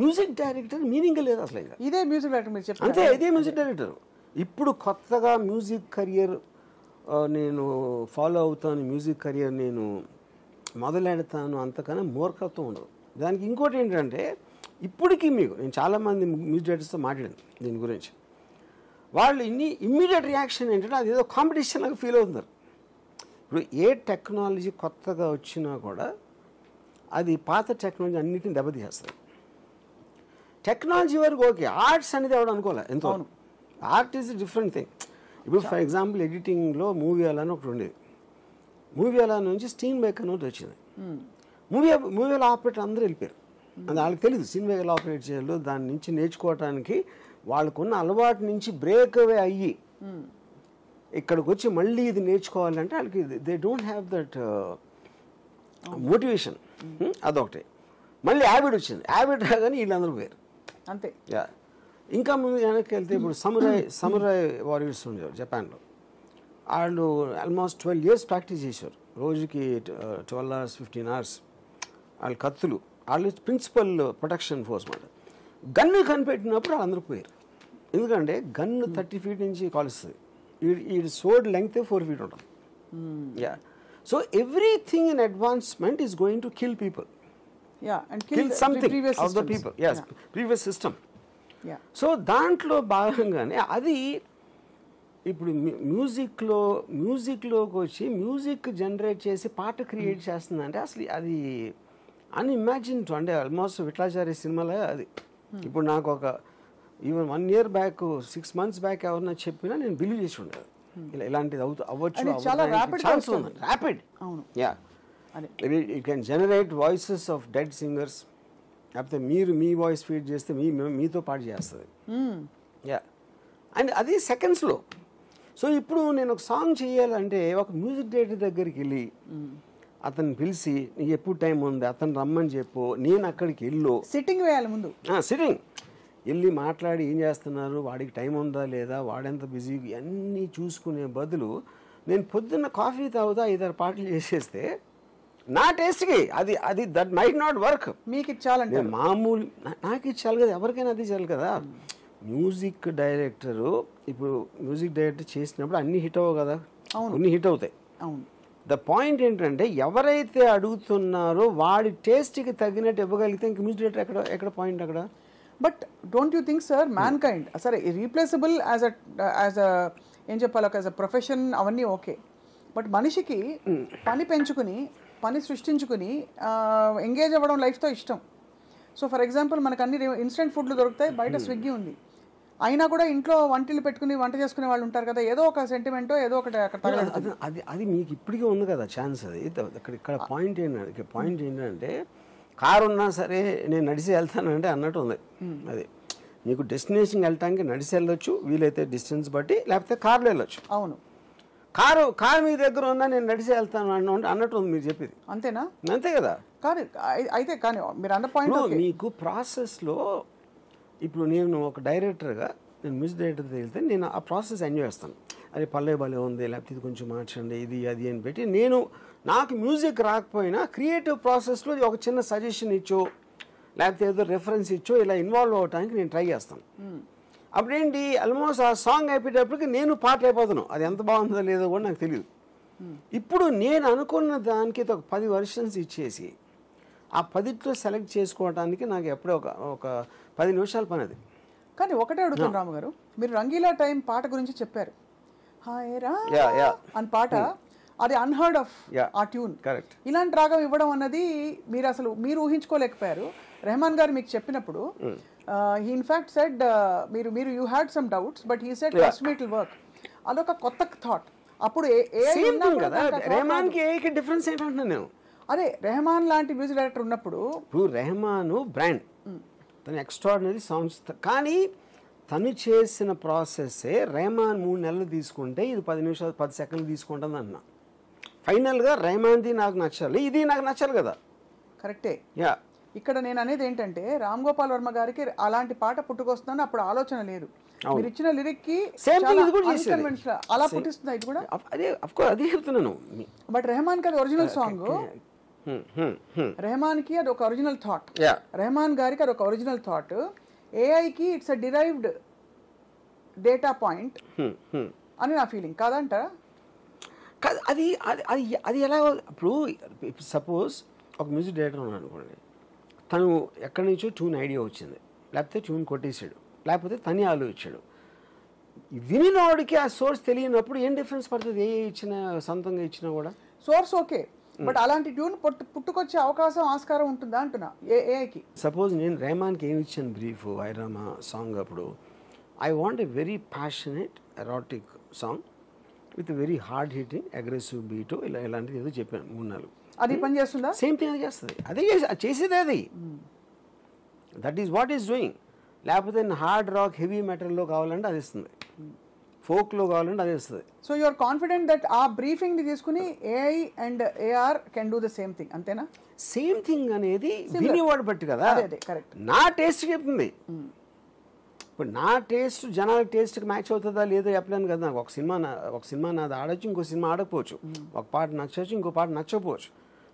మ్యూజిక్ డైరెక్టర్ మీనింగ్ లేదు అసలు. ఇదే మ్యూజిక్ డైరెక్టర్ మీరు చెప్పారు అంతే, ఇదే మ్యూజిక్ డైరెక్టర్. ఇప్పుడు కొత్తగా మ్యూజిక్ కెరియర్ నేను ఫాలో అవుతాను, మ్యూజిక్ కెరియర్ నేను మొదలెడతాను, అంతకన్నా మూర్ఖత్వం ఉండదు. దానికి ఇంకోటి ఏంటంటే, ఇప్పటికీ నేను చాలామంది మ్యూజిక్ డైరెక్టర్స్తో మాట్లాడాను దీని గురించి, వాళ్ళు ఇమ్మీడియట్ రియాక్షన్ ఏంటంటే అది ఏదో కాంపిటీషన్ లాగా ఫీల్ అవుతున్నారు. ఇప్పుడు ఏ టెక్నాలజీ కొత్తగా వచ్చినా కూడా అది పాత టెక్నాలజీ అన్నిటిని దెబ్బతీసేస్తుంది. టెక్నాలజీ వరకు ఓకే, ఆర్ట్స్ అనేది ఎవడు అనుకోలే ఎంతో. Art is different thing. ఇప్పుడు ఫర్ ఎగ్జాంపుల్ ఎడిటింగ్లో మూవీ అలా అని ఒకటి ఉండేది, మూవీ అలా నుంచి స్టీన్ బైక్ అని ఒకటి వచ్చింది. మూవీలో ఆపరేటర్ అందరూ వెళ్ళిపోయారు, అది వాళ్ళకి తెలియదు స్టీన్ బైక్ ఎలా ఆపరేట్ చేయాలో. దాని నుంచి నేర్చుకోవడానికి వాళ్ళకున్న అలవాటు నుంచి బ్రేక్ అవే అయ్యి ఇక్కడికి వచ్చి మళ్ళీ ఇది నేర్చుకోవాలంటే వాళ్ళకి they don't have that motivation. అదొకటి. మళ్ళీ హ్యాబిట్ వచ్చింది. హ్యాబిట్ రాగానే వీళ్ళందరూ పోయారు అంతే. ఇంకా ముందు వెనక్కి వెళ్తే ఇప్పుడు సమురాయ్ వారియర్స్ ఉండేవారు జపాన్లో. వాళ్ళు ఆల్మోస్ట్ 12 years ప్రాక్టీస్ చేశారు. రోజుకి 12 hours 15 hours. వాళ్ళు కత్తులు, వాళ్ళు ప్రిన్సిపల్ ప్రొటెక్షన్ ఫోర్స్ మాట. గన్ను కనిపెట్టినప్పుడు వాళ్ళందరూ పోయారు. ఎందుకంటే గన్ను 30 feet నుంచి కాలుస్తుంది. ఈ సోడ్ లెంగ్త్ 4 feet ఉంటుంది. So everything in advancement is going to kill people. kill something of the people. Yes, previous system. So దాంట్లో భాగంగానే అది ఇప్పుడు మ్యూజిక్లోకి వచ్చి మ్యూజిక్ జనరేట్ చేసి పాట క్రియేట్ చేస్తుందంటే అసలు అది అన్ఇమాజిన్డ్. అంటే ఆల్మోస్ట్ విఠలాచార్య సినిమాలో అది. ఇప్పుడు నాకు ఒక even 1 year back 6 months back ఎవరన్నా చెప్పినా నేను బిలీవ్ చేసి ఉండేది ఇలాంటిది అవ్వచ్చు. Rapid. You can generate voices of dead singers. లేకపోతే మీరు మీ వాయిస్ ఫీడ్ చేస్తే మీతో పాటు చేస్తుంది. అండ్ అది సెకండ్స్లో. సో ఇప్పుడు నేను ఒక సాంగ్ చేయాలంటే ఒక మ్యూజిక్ డైరెక్టర్ దగ్గరికి వెళ్ళి అతను పిలిచి నీకు ఎప్పుడు టైం ఉంది అతను రమ్మని చెప్పు, నేను అక్కడికి వెళ్ళు, సిట్టింగ్ వేయాలి ముందు. సిట్టింగ్ వెళ్ళి మాట్లాడి ఏం చేస్తున్నారు, వాడికి టైం ఉందా లేదా, వాడెంత బిజీ, ఇవన్నీ చూసుకునే బదులు నేను పొద్దున్న కాఫీ తాగుతా 5-6 పాటలు చేసేస్తే నా టేస్ట్కి అది దట్ మైట్ నాట్ వర్క్. మీకు ఇచ్చాలంటే మామూలు నాకు ఇచ్చాలి కదా, ఎవరికైనా అది ఇచ్చాలి కదా. మ్యూజిక్ డైరెక్టరు ఇప్పుడు మ్యూజిక్ డైరెక్టర్ చేసినప్పుడు అన్ని హిట్ అవ్వవు కదా, కొన్ని హిట్ అవుతాయి. ద పాయింట్ ఏంటంటే ఎవరైతే అడుగుతున్నారో వాడి టేస్ట్కి తగినట్టు ఇవ్వగలిగితే ఇంక మ్యూజిక్ డైరెక్టర్ ఎక్కడ పాయింట్ అక్కడ. But don't you think sir man kind సరే రీప్లేసబుల్ యాజ్ అ ఏం చెప్పాలి యాజ్ అ ప్రొఫెషన్ అవన్నీ ఓకే. బట్ మనిషికి పని పెంచుకుని పని సృష్టించుకుని ఎంగేజ్ అవ్వడం లైఫ్తో ఇష్టం. సో ఫర్ ఎగ్జాంపుల్ మనకు అన్ని ఇన్స్టెంట్ ఫుడ్లు దొరుకుతాయి, బయట స్విగ్గీ ఉంది, అయినా కూడా ఇంట్లో వంటలు పెట్టుకుని వంట చేసుకునే వాళ్ళు ఉంటారు కదా, ఏదో ఒక సెంటిమెంటో ఏదో ఒకటి అక్కడ అది మీకు ఇప్పటికే ఉంది కదా ఛాన్స్. అది ఇక్కడ పాయింట్ ఏంటంటే కారు ఉన్నా సరే నేను నడిచి వెళ్తానంటే అన్నట్టు ఉంది. అది మీకు డెస్టినేషన్కి వెళ్ళటానికి నడిచి వెళ్ళొచ్చు, వీలైతే డిస్టెన్స్ బట్టి, లేకపోతే కార్లో వెళ్ళొచ్చు. అవును, కారు మీ దగ్గర ఉన్నా నేను నడిచి వెళ్తాను అన్నట్టు ఉంది మీరు చెప్పేది. అంతేనా? అంతే కదా. కానీ అయితే కానీ మీరు అన్న పాయింట్ మీకు ప్రాసెస్లో ఇప్పుడు నేను ఒక డైరెక్టర్గా నేను మ్యూజిక్ డైరెక్టర్ వెళ్తే నేను ఆ ప్రాసెస్ ఎంజాయ్ చేస్తాను. అది పల్లె భలే ఉంది, లేకపోతే ఇది కొంచెం మార్చండి, ఇది అది అని పెట్టి నాకు మ్యూజిక్ రాకపోయినా క్రియేటివ్ ప్రాసెస్లో ఒక చిన్న సజెషన్ ఇచ్చో లేకపోతే ఏదో రెఫరెన్స్ ఇచ్చో ఇలా ఇన్వాల్వ్ అవ్వడానికి నేను ట్రై చేస్తాను. అప్పుడేంటి ఆల్మోస్ట్ ఆ సాంగ్ అయిపోయేటప్పటికి నేను పాట అయిపోతాను, అది ఎంత బాగుందో లేదో కూడా నాకు తెలియదు. ఇప్పుడు నేను అనుకున్న దానికి ఒక 10 versions ఇచ్చేసి ఆ 10లో సెలెక్ట్ చేసుకోవడానికి నాకు ఎప్పుడో ఒక 10 నిమిషాల పని అది. కానీ ఒకటే అడుగుతాను రాము గారు, మీరు రంగీలా టైం పాట గురించి చెప్పారు, హాయ్ రా అని పాట, అది అన్హర్డ్ ఆఫ్ ఆ ట్యూన్. కరెక్ట్. ఇలాంటి రాగం ఇవ్వడం అన్నది మీరు ఊహించుకోలేకపోయారు. రెహమాన్ గారు మీకు చెప్పినప్పుడు హీ ఇన్ఫాక్ట్ సెడ్ మీరు you had some doubts but he said trust me it will work. అదొక కొత్త థాట్. అప్పుడు డిఫరెన్స్ ఏంటంటున్నాను నేను. అదే రెహమాన్ లాంటి మ్యూజిక్ డైరెక్టర్ ఉన్నప్పుడు రెహమాన్ బ్రాండ్, తను ఎక్స్ట్రాడినరీ సాంగ్స్, కానీ తను చేసిన ప్రాసెస్సే రెహమాన్ 3 నెలలు తీసుకుంటే ఇది 10 నిమిషాలు 10 సెకండ్లు తీసుకుంటుంది అన్న. ఫైనల్గా రెహమాన్ది నాకు నచ్చాలి, ఇది నాకు నచ్చాలి కదా. కరెక్టే. ఇక్కడ నేను అనేది ఏంటంటే రామ్ గోపాల్ వర్మ గారికి అలాంటి పాట పుట్టుకొస్తుందని అప్పుడు ఆలోచన లేదు. మీరు ఇచ్చిన లిరిక్ కి అలా పుట్టిస్తుంది ఇది కూడా. అదే చెప్తున్నాను. బట్ రెహమాన్ కి అది ఒరిజినల్ సాంగ్, రెహమాన్ కి అది ఒక ఒరిజినల్ థాట్, రెహమాన్ గారికి అది ఒక ఒరిజినల్ థాట్. ఏఐకి it's a derived data point అని నా ఫీలింగ్. కాదంటారా? అది అది అది ఎలా ఇప్పుడు సపోజ్ ఒక మ్యూజిక్ డైరెక్టర్ ఉన్నాడు అనుకోండి, తను ఎక్కడి నుంచో ట్యూన్ ఐడియా వచ్చింది, లేకపోతే ట్యూన్ కొట్టేసాడు, లేకపోతే తనే ఆలోచించాడు. వినినోడికి ఆ సోర్స్ తెలియనప్పుడు ఏం డిఫరెన్స్ పడుతుంది? ఏ ఇచ్చినా సొంతంగా ఇచ్చినా కూడా సోర్స్ ఓకే, బట్ అలాంటి ట్యూన్ పుట్టుకొచ్చే అవకాశం ఆస్కారం ఉంటుందా అంటున్నా ఏఐకి. సపోజ్ నేను రెహమాన్కి ఏమి ఇచ్చాను బ్రీఫ్ ఐరామా సాంగ్ అప్పుడు, I want a very passionate erratic song with very hard hitting aggressive beat, ఇలాంటిది ఏదో చెప్పాను 3-4. అది పని చేస్తుందా? సేమ్ థింగ్ అది చేస్తుంది, అదే చేసేదే అది. That is what is doing. లేకపోతే హార్డ్ రాక్ హెవీ మెటల్లో కావాలంటే అది ఇస్తుంది, ఫోక్లో కావాలంటే అది ఇస్తుంది. So you are confident that ఆ బ్రీఫింగ్ ని తీసుకుని AI and AR can do the same thing, అంతేనా? సేమ్ థింగ్ అనేది వినేవాడు బట్టి కదా. కరెక్ట్. నా టేస్ట్ చెప్తుంది. ఇప్పుడు నా టేస్ట్ జనాల టేస్ట్కి మ్యాచ్ అవుతుందా లేదో చెప్పలేను కదా. నాకు ఒక సినిమా నాది ఆడొచ్చు, ఇంకో సినిమా ఆడకపోవచ్చు, ఒక పాట నచ్చవచ్చు, ఇంకో పాట నచ్చకపోవచ్చు.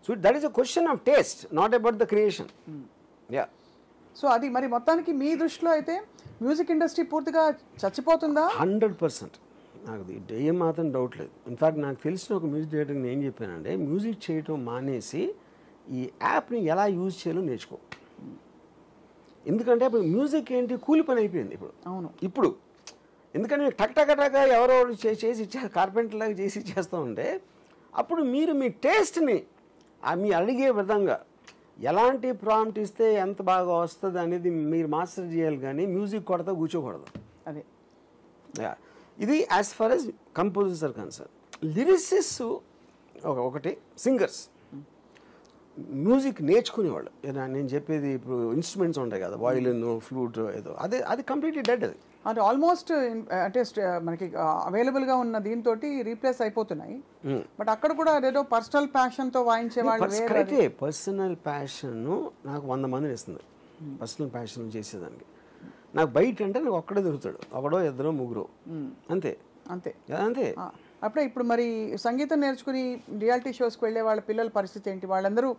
So that is a question of taste, not about the creation. Yeah. So అది మరి మొత్తానికి మీ దృష్టిలో అయితే మ్యూజిక్ ఇండస్ట్రీ పూర్తిగా చచ్చిపోతుందా? 100%. నాకు ఏం మాత్రం డౌట్ లేదు. ఇన్ఫాక్ట్ నాకు తెలిసిన ఒక మ్యూజిక్ డైరెక్టర్ నేను ఏం చెప్పానంటే, మ్యూజిక్ చేయటం మానేసి ఈ యాప్ని ఎలా యూజ్ చేయాలో నేర్చుకో. ఎందుకంటే ఇప్పుడు మ్యూజిక్ ఏంటి, కూలి పని అయిపోయింది ఇప్పుడు. అవును. ఇప్పుడు ఎందుకంటే టక్ టక్ టక్ ఎవరో చేసి ఇచ్చారు, కార్పెంటర్ లాగా చేసి ఇచ్చేస్తూ ఉంటే, అప్పుడు మీరు మీ టేస్ట్ని మీ అడిగే విధంగా ఎలాంటి ప్రాంప్ట్ ఇస్తే ఎంత బాగా వస్తుంది అనేది మీరు మాస్టర్ చేయాలి, కానీ మ్యూజిక్ కొడతా కూర్చోకూడదు. అదే ఇది as far as composers are concern. Lyricists ఒకటి, సింగర్స్ మ్యూజిక్ నేర్చుకునేవాళ్ళు. నేను చెప్పేది ఇప్పుడు ఇన్స్ట్రుమెంట్స్ ఉంటాయి కదా, వయలిన్, ఫ్లూట్, ఏదో అది కంప్లీట్లీ డెడ్. అది ఆల్మోస్ట్ అంటే మనకి అవైలబుల్గా ఉన్న దీంతో రీప్లేస్ అయిపోతున్నాయి. బట్ అక్కడ కూడా అదేదో పర్సనల్ ప్యాషన్తో వాయించేవాళ్ళు. అయితే పర్సనల్ ప్యాషన్ నాకు 100 మందిని ఇస్తుంది, పర్సనల్ ప్యాషన్ చేసేదానికి. నాకు బయట అంటే నాకు ఒక్కడే దొరుకుతాడు, ఒకడో ఇద్దరో ముగ్గురు, అంతే అంతే అంతే. అప్పుడే ఇప్పుడు మరి సంగీతం నేర్చుకుని రియాలిటీ షోస్కి వెళ్ళే వాళ్ళ పిల్లల పరిస్థితి ఏంటి? వాళ్ళందరూ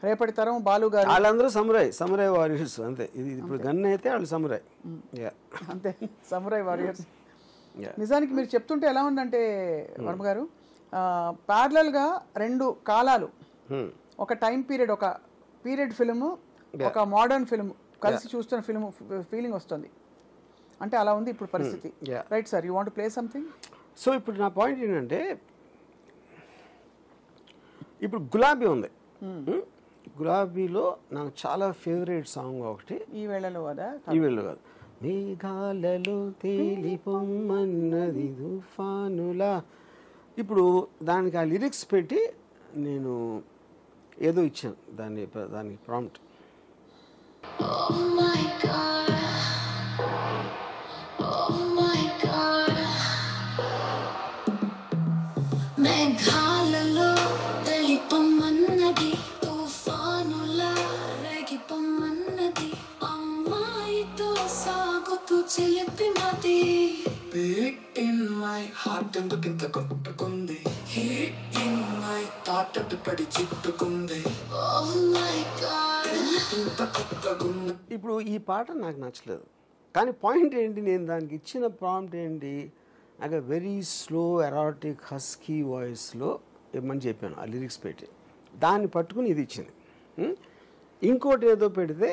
రేపటి తరం బాలు గారు, వాళ్ళందరూ సమురాయ్ వారియర్స్ అంతే. ఇది ఇప్పుడు గన్ అయితే వాళ్ళు సమురాయ్, అంతే, సమురాయ్ వారియర్స్. నిజానికి మీరు చెప్తుంటే ఎలా ఉందంటే వర్మ గారు, ప్యారలల్గా 2 కాలాలు, ఒక టైం పీరియడ్, ఒక పీరియడ్ ఫిల్మ్, ఒక మోడర్న్ ఫిల్మ్ కలిసి చూస్తున్న ఫిల్మ్ ఫీలింగ్ వస్తుంది. అంటే అలా ఉంది ఇప్పుడు పరిస్థితి. Right sir, you want play something? So ఇప్పుడు నా పాయింట్ ఏంటంటే, ఇప్పుడు గులాబీ ఉంది, గులాబీలో నాకు చాలా ఫేవరెట్ సాంగ్ ఒకటి, ఈ వేళలో కదా, ఈ వేళలో కాదు, మేఘాలలో తేలిపొమ్మన్నది తుఫానులా. ఇప్పుడు దానికి ఆ లిరిక్స్ పెట్టి నేను ఏదో ఇచ్చాను, దానికి prompt. Oh my God, oh my God. మేఘాలలో తెలిపమన్నది, తుఫానులా రేగిపమన్నది, అమ్మాయితో సాగుతూ చిలిపి మది. Beat in my heart ఎందుకింత కొట్టుకుంది, Hit in my thought పడి చిట్టుకుంది, Oh my God. ఇంత కొత్తగుంది. ఇప్పుడు ఈ పాట నాకు నచ్చలేదు, కానీ పాయింట్ ఏంటి, నేను దానికి ఇచ్చిన ప్రాంప్ట్ ఏంటి, నాకు వెరీ స్లో ఎరాటిక్ హస్కీ వాయిస్లో ఇవ్వమని చెప్పాను ఆ లిరిక్స్ పెట్టి. దాన్ని పట్టుకుని ఇది ఇచ్చింది. ఇంకోటి ఏదో పెడితే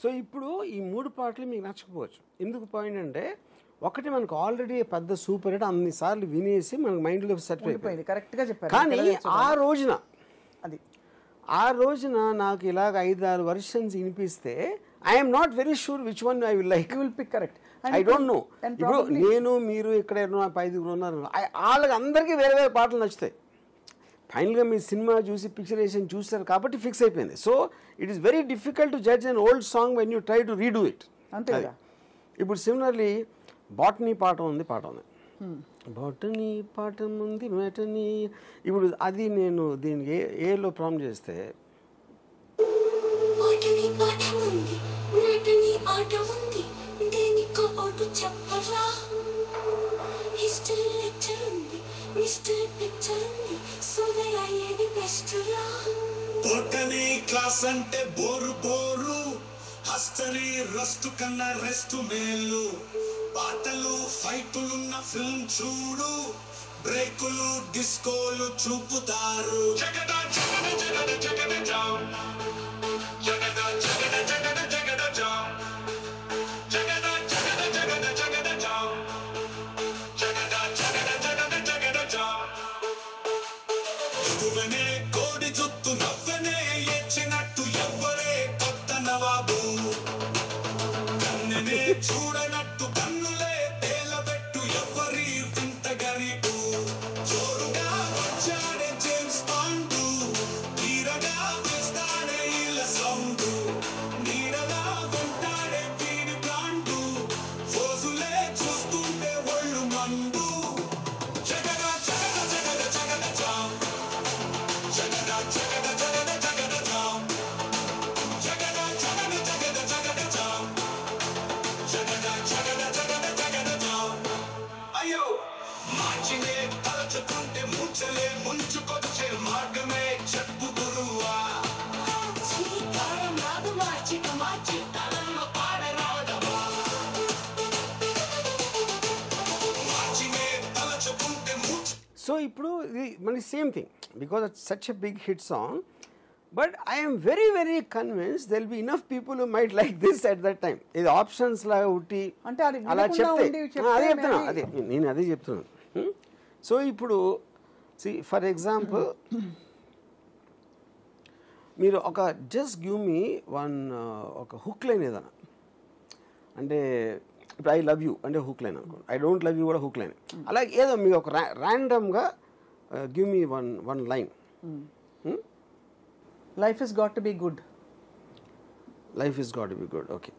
సో ఇప్పుడు ఈ 3 పాటలు మీకు నచ్చకపోవచ్చు. ఎందుకు పాయింట్ అంటే, ఒకటి మనకు ఆల్రెడీ పెద్ద సూపర్ హిట్, అన్నిసార్లు వినేసి మనకు మైండ్లో సెట్ అయిపోయింది. కరెక్ట్గా చెప్పారు. కానీ ఆ రోజున నాకు ఇలాగ 5-6 వర్షన్స్ వినిపిస్తే I'm not very sure which one I will like. You will pick correct. I don't know. ఇప్పుడు నేను, మీరు ఇక్కడ 5 ఉన్నారు, వాళ్ళకి అందరికీ వేరే వేరే పాటలు నచ్చుతాయి. ఫైనల్గా మీ సినిమా చూసి పిక్చరేషన్ చూస్తారు కాబట్టి ఫిక్స్ అయిపోయింది. So it is very difficult to judge an old song when you try to redo it. అంతే. ఇప్పుడు సిమిలర్లీ బాటనీ పాట ఉంది. బొటనీ పాఠం ఉంది మెటనీ. ఇప్పుడు అది నేను దీనికి ఏలో ప్రాంప్ట్ చేస్తే బొటనీ పాఠం ఉంది మెటనీ ఆట ఉంది దేనికో ఒకటి చెప్పరా హిస్టరీ లెక్చర్ ఉంది మిస్టరీ పిక్చర్ ఉంది సోదయ ఏది బెస్ట్ రా బొటనీ క్లాస్ అంటే బోరు బోరు హస్టరీ రస్ట్ కన్నా రెస్ట్ మేలు పాటలు ఫైటులున్న ఫిల్మ్ చూడు బ్రేకులు డిస్కోలు చూపుతారు జగద జగద జగద జగద జామ్ జగద జగద జగద జగద జామ్ జగద జగద జగద జగద జామ్ జగద జగద జగద జగద జామ్ నువ్వనే కోడి జుత్తు నవ్వనే ఎచ్చినట్టు ఎవ్వరే కొత్త నవాబు కన్నెనే చూడనట్టు కన్నులే తేలబెట్టు ఎవ్వరి వింత గరీబు జోరుగా వచ్చాడే జేమ్స్ బాండు తీరగా వేస్తాడే ఇళ్ళ సౌండు నీడలా వెంటాడే వీడి బ్రాండు ఫోజులే చూస్తుంటే ఒళ్ళు మండు జగద జగద జగద జగద జామ్ జగద జగద జగద జగద జామ్ జగద జగద జగద జగద జామ్ జగద జగద జగద జగద జామ్ అయ్యో మార్చినే తలచుకుంటే ముంచలే ముంచుకొచ్చే మార్గమే చెప్పు గురువా శ్రీకారం రాదు మార్చి తనంలో పాడరాదవా మార్చినే తలచుకుంటే ముంచు సో ఇప్పుడు ఇది మనకి same thing because it's such a big hit song but I'm very very convince there'll be enough people who might like this at that time. ఇది ఆప్షన్స్ లాగా ఉట్టి అంటే అది అలా వినకుండా చెప్తే ఉండి చెప్తే అదే చెప్తున్నా maybe- అదే నేను అదే చెప్తున్నాను. సో ఇప్పుడు ఫర్ ఎగ్జాంపుల్ మీరు ఒక జస్ట్ గివ్ మీ వన్ ఒక హుక్ లైన్ ఏదైనా అంటే ఇప్పుడు ఐ లవ్ యూ అంటే హుక్ లైన్ అనుకోండి, ఐ డోంట్ లవ్ యూ కూడా హుక్ లైన్. అలాగే ఏదో మీకు ఒక ర్యాండమ్గా give me one line. Life is got to be good. Life is got to be good. Okay.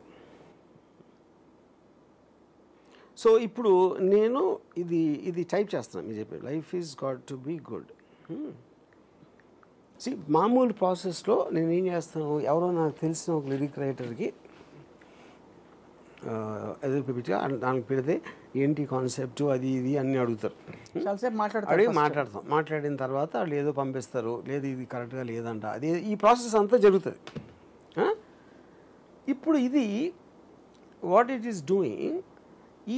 So ఇప్పుడు నేను ఇది టైప్ చేస్తున్నాను. మీరు చెప్పారు life is got to be good. మామూలు ప్రాసెస్లో నేను ఏం చేస్తాను, ఎవరో నాకు తెలిసిన ఒక లిరిక్ రైటర్కి ఎదురు పిలిపించా దానికి పెడితే ఏంటి కాన్సెప్ట్ అది ఇది అన్నీ అడుగుతారు. చాలాసేపు అడిగి మాట్లాడతారు. మాట్లాడిన తర్వాత వాళ్ళు ఏదో పంపిస్తారు, లేదు ఇది కరెక్ట్గా లేదంట, అది ఈ ప్రాసెస్ అంతా జరుగుతుంది. ఇప్పుడు ఇది వాట్ ఇట్ ఈస్ డూయింగ్,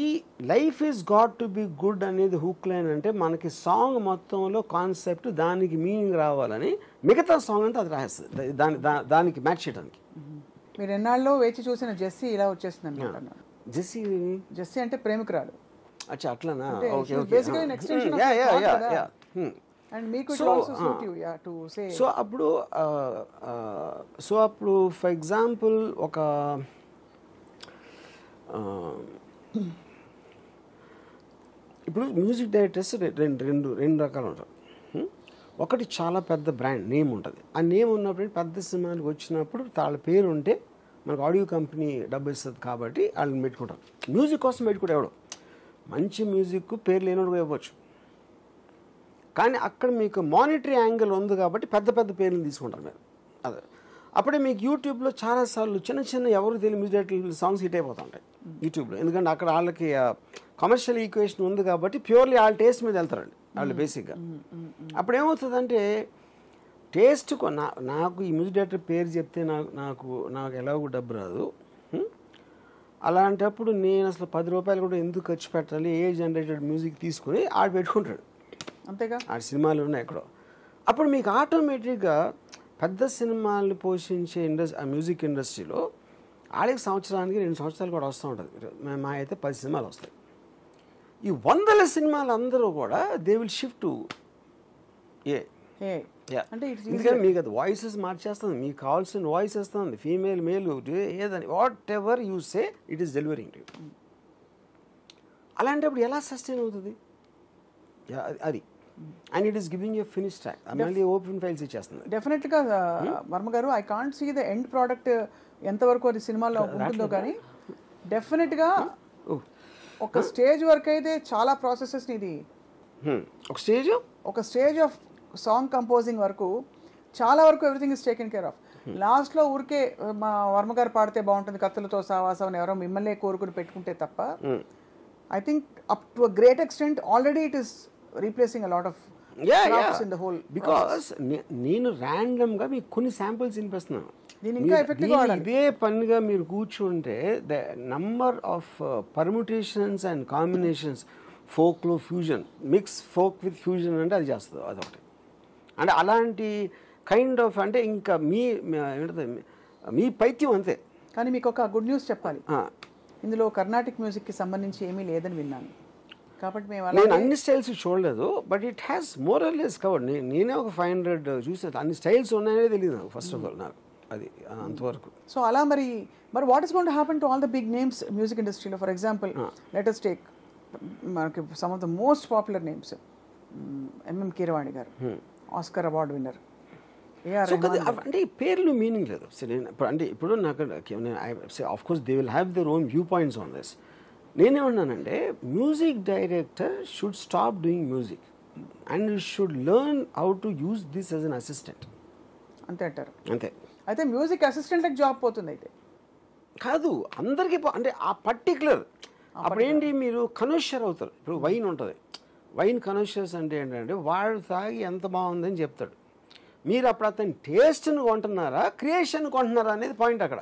ఈ life is got to be good అనేది హుక్ లైన్ అంటే మనకి సాంగ్ మొత్తంలో కాన్సెప్ట్ దానికి మీనింగ్ రావాలని మిగతా సాంగ్ అంతా అది రాస్తుంది దానికి మ్యాచ్ చేయడానికి. మీరు ఎన్నాళ్ళు వేచి చూసిన జెస్సీ ఇలా వచ్చేస్తుంది అనమాట. జెస్సీ అంటే ప్రేమికురాలు. అచ్చా అట్లానా? అంటే okay she's okay. basically an extension of the thought కదా. And మీకు it also suit you, yeah, to say. So అప్పుడు ఫర్ ఎగ్జాంపుల్ ఒక ఇప్పుడు మ్యూజిక్ డైరెక్టర్స్ రెండు రకాలు ఉంటారు. ఒకటి చాలా పెద్ద బ్రాండ్ నేమ్ ఉంటుంది. ఆ నేమ్ ఉన్నప్పుడు పెద్ద సినిమాలకు వచ్చినప్పుడు వాళ్ళ పేరు ఉంటే మనకు ఆడియో కంపెనీ డబ్బు ఇస్తుంది కాబట్టి వాళ్ళని పెట్టుకుంటారు. మ్యూజిక్ కోసం పెట్టుకుంటే ఎవడో మంచి మ్యూజిక్ పేరు లేనోడు కూడా ఇవ్వచ్చు. కానీ అక్కడ మీకు మానిటరీ యాంగిల్ ఉంది కాబట్టి పెద్ద పెద్ద పేర్లు తీసుకుంటారు మీరు. అదే అప్పుడే మీకు యూట్యూబ్లో చాలాసార్లు చిన్న చిన్న ఎవరు తెలియని మ్యూజిక్ డైరెక్టర్ సాంగ్స్ హిట్ అయిపోతూ ఉంటాయి యూట్యూబ్లో. ఎందుకంటే అక్కడ వాళ్ళకి కమర్షియల్ ఈక్వేషన్ ఉంది కాబట్టి ప్యూర్లీ వాళ్ళ టేస్ట్ మీద వెళ్తారండి వాళ్ళు బేసిక్గా. అప్పుడు ఏమవుతుందంటే టేస్ట్ నాకు ఈ మ్యూజిక్ డైరెక్టర్ పేరు చెప్తే నాకు ఎలాగో డబ్బు రాదు. అలాంటప్పుడు నేను అసలు 10 రూపాయలు కూడా ఎందుకు ఖర్చు పెట్టాలి, ఏ జనరేటెడ్ మ్యూజిక్ తీసుకుని ఆడు పెట్టుకుంటాడు. అంతేగా ఆ సినిమాలు ఉన్నాయి ఎక్కడో. అప్పుడు మీకు ఆటోమేటిక్గా పెద్ద సినిమాలు పోషించే ఆ మ్యూజిక్ ఇండస్ట్రీలో ఆడికి సంవత్సరానికి 2 సంవత్సరాలు కూడా వస్తూ ఉంటుంది. మా అయితే 10 సినిమాలు వస్తాయి. ఈ 100ల సినిమాలు అందరూ కూడా దే విల్ షిఫ్ట్ టు అంటే ఎందుకంటే మీకు అది వాయిసెస్ మార్చేస్తుంది, మీకు కావాల్సిన వాయిస్ వస్తుంది, ఫీమేల్ మేల్ ఏదని whatever you say it is delivering to. అలాంటప్పుడు ఎలా సస్టైన్ అవుతుంది అది? And it is giving you finish track. మళ్ళీ ఓపెన్ ఫైల్స్ ఇచ్చేస్తుంది. డెఫినెట్గా వర్మ గారు, I can't see the end product ఎంతవరకు అది సినిమాలో ఉంటుందో కానీ డెఫినెట్గా ఒక స్టేజ్ వరకు అయితే చాలా ప్రాసెసెస్ ఇది. ఒక స్టేజ్ ఆఫ్ సాంగ్ కంపోజింగ్ వరకు చాలా వరకు everything is taken care of. లాస్ట్లో ఊరికే మా వర్మ గారు పాడితే బాగుంటుంది కత్తులతో సావాసం ఎవరో మిమ్మల్ని కోరుకుని పెట్టుకుంటే తప్ప I think up to a great extent already it is replacing a lot of in the whole. Because నేను ర్యాండమ్ గా మీకు కొన్ని శాంపిల్స్ వినిపిస్తున్నాను. ఇదే పనిగా మీరు కూర్చుంటే the number of permutations and combinations, ఫోక్లో fusion, mix folk with fusion అంటే అది చేస్తుంది అదొకటి. అంటే అలాంటి కైండ్ ఆఫ్ అంటే ఇంకా మీ పైత్యం అంతే. కానీ మీకు ఒక గుడ్ న్యూస్ చెప్పాలి, ఇందులో కర్ణాటిక్ మ్యూజిక్కి సంబంధించి ఏమీ లేదని విన్నాను. కాబట్టి నేను అన్ని స్టైల్స్ చూడలేదు, but it has more or less covered. నేనే ఒక 500 చూసాను. అన్ని స్టైల్స్ ఉన్నాయనే తెలియదు నాకు ఫస్ట్ ఆఫ్ ఆల్, నాకు అది అంతవరకు. సో అలా మరి what is going to happen to all the big names music ఇండస్ట్రీలో? For example let us take మనకి some of the most popular names, MM Keeravani గారు, ఆస్కర్ అవార్డ్ విన్నర్. అంటే ఈ పేర్లు మీనింగ్ లేదు. ఇప్పుడు నాకు of course they will have their own view points on this. నేనేమన్నానంటే music director should stop doing music and should learn how to use this as an assistant. అంతే అంటారు? అంతే. అయితే మ్యూజిక్ అసిస్టెంట్కి జాబ్ పోతుంది అయితే? కాదు, అందరికీ అంటే ఆ పర్టికులర్ అప్పుడు ఏంటి, మీరు కనోషర్ అవుతారు. ఇప్పుడు వైన్ ఉంటుంది, వైన్ కనోషర్స్ అంటే ఏంటంటే వాడు తాగి ఎంత బాగుందని చెప్తాడు. మీరు అప్పుడు అతని టేస్ట్ని కొంటున్నారా, క్రియేషన్ కొంటున్నారా అనేది పాయింట్ అక్కడ.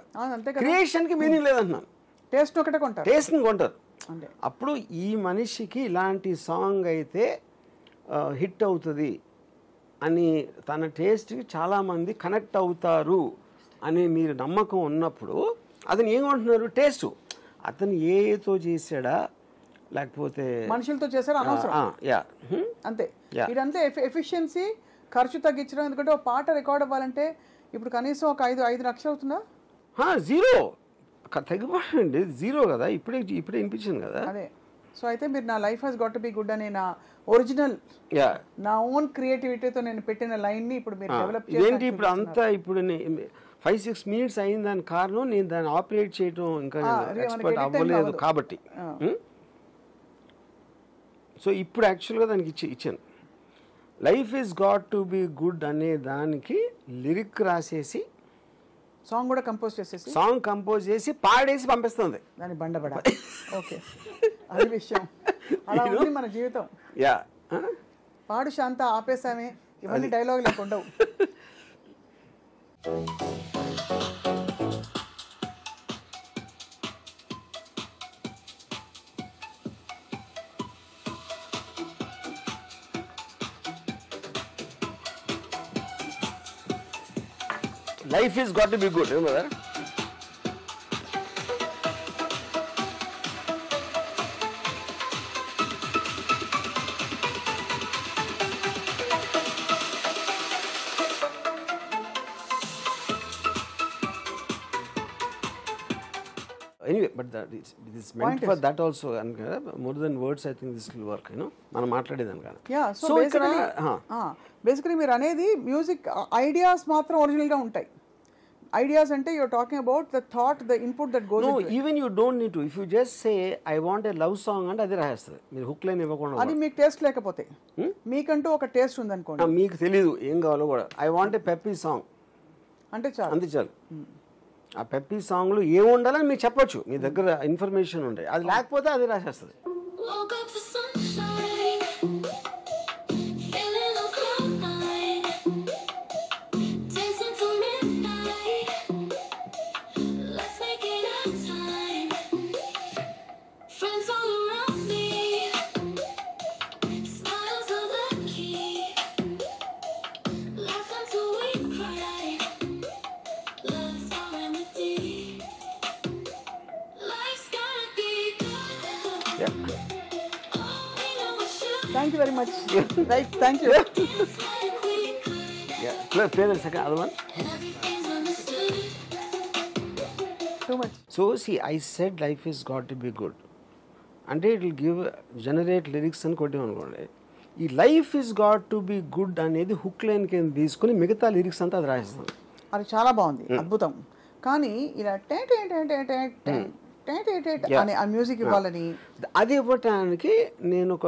క్రియేషన్కి మీనింగ్ లేదంటున్నాను, టేస్ట్ ఒకటే కొంటారు, టేస్ట్ని కొంటారు. అప్పుడు ఈ మనిషికి ఇలాంటి సాంగ్ అయితే హిట్ అవుతుంది అని తన టేస్ట్కి చాలామంది కనెక్ట్ అవుతారు అని మీరు నమ్మకం ఉన్నప్పుడు అతను ఏం కొంటున్నారు, టేస్ట్. అతను ఏతో చేసాడా లేకపోతే మనుషులతో చేశారా అనవసరం. అంతే. ఇదంతా ఎఫిషియన్సీ, ఖర్చు తగ్గించడం. ఎందుకంటే ఒక పాట రికార్డ్ అవ్వాలంటే ఇప్పుడు కనీసం ఒక 5 లక్షలు అవుతుందా? జీరో తగ్గిపోయింది, జీరో కదా. ఇప్పుడే వినిపించింది కదా. అదే. సో అయితే మీరు నా life has got to be good అనే నా ఒరిజినల్ నా ఓన్ క్రియేటివిటీతో నేను పెట్టిన లైన్ని ఇప్పుడు మీరు డెవలప్ చేయండి. ఇప్పుడు అంతా ఇప్పుడు 5-6 minutes అయిన దాని కారణం నేను దాన్ని ఆపరేట్ చేయడం ఇంకా ఎక్స్పర్ట్ అవ్వలేదు కాబట్టి. సో ఇప్పుడు యాక్చువల్గా దానికి ఇచ్చాను. Life is got to be good అనే దానికి లిరిక్ రాసేసి సాంగ్ కూడా కంపోజ్ చేసేసి, సాంగ్ కంపోజ్ చేసి పాడేసి పంపిస్తుంది దాని బండబడ. ఓకే, అది విషయం. అలా ఉంది మన జీవితం. పాడు శాంత ఆపేసామే, ఇవన్నీ డైలాగ్ లేకుండా. Life has got to be good, remember that? Anyway, but it is meant for that also, and more than words, I think this will work, you know. మనం మాట్లాడేదాం కదా. సో బేసికలీ మీరు అనేది మ్యూజిక్ ఐడియాస్ మాత్రం ఒరిజినల్గా ఉంటాయి. Ideas ante you're talking about the thought, the input that goes into it. No, even you don't need to. If you just say I want a love song and adi rahastadi, meer hook line ivvakunda, adi meek taste lekapothe, meekantu oka taste undi anukondi, meeku teliyadu em kavalo kuda. I want a peppy song ante chalu, ante chalu. ఆ peppy song లో ఏం ఉండాలని మీకు చెప్పొచ్చు, మీ దగ్గర information ఉండే. అది లేకపోతే అది రాసేస్తుంది. Thank you very much. Right, thank you. Yeah, play the second other one. Too much. So see, I said life is got to be good. And it will generate lyrics and కొట్టి అనుకోండి. ఈ life is got to be good అనేది hook line కింద తీసుకుని మిగతా lyrics అంతా అది రాసేస్తాం. అది చాలా బాగుంది, అద్భుతం. కానీ ఇలా అని ఆ మ్యూజిక్ ఇవ్వాలని. అది ఇవ్వటానికి నేను ఒక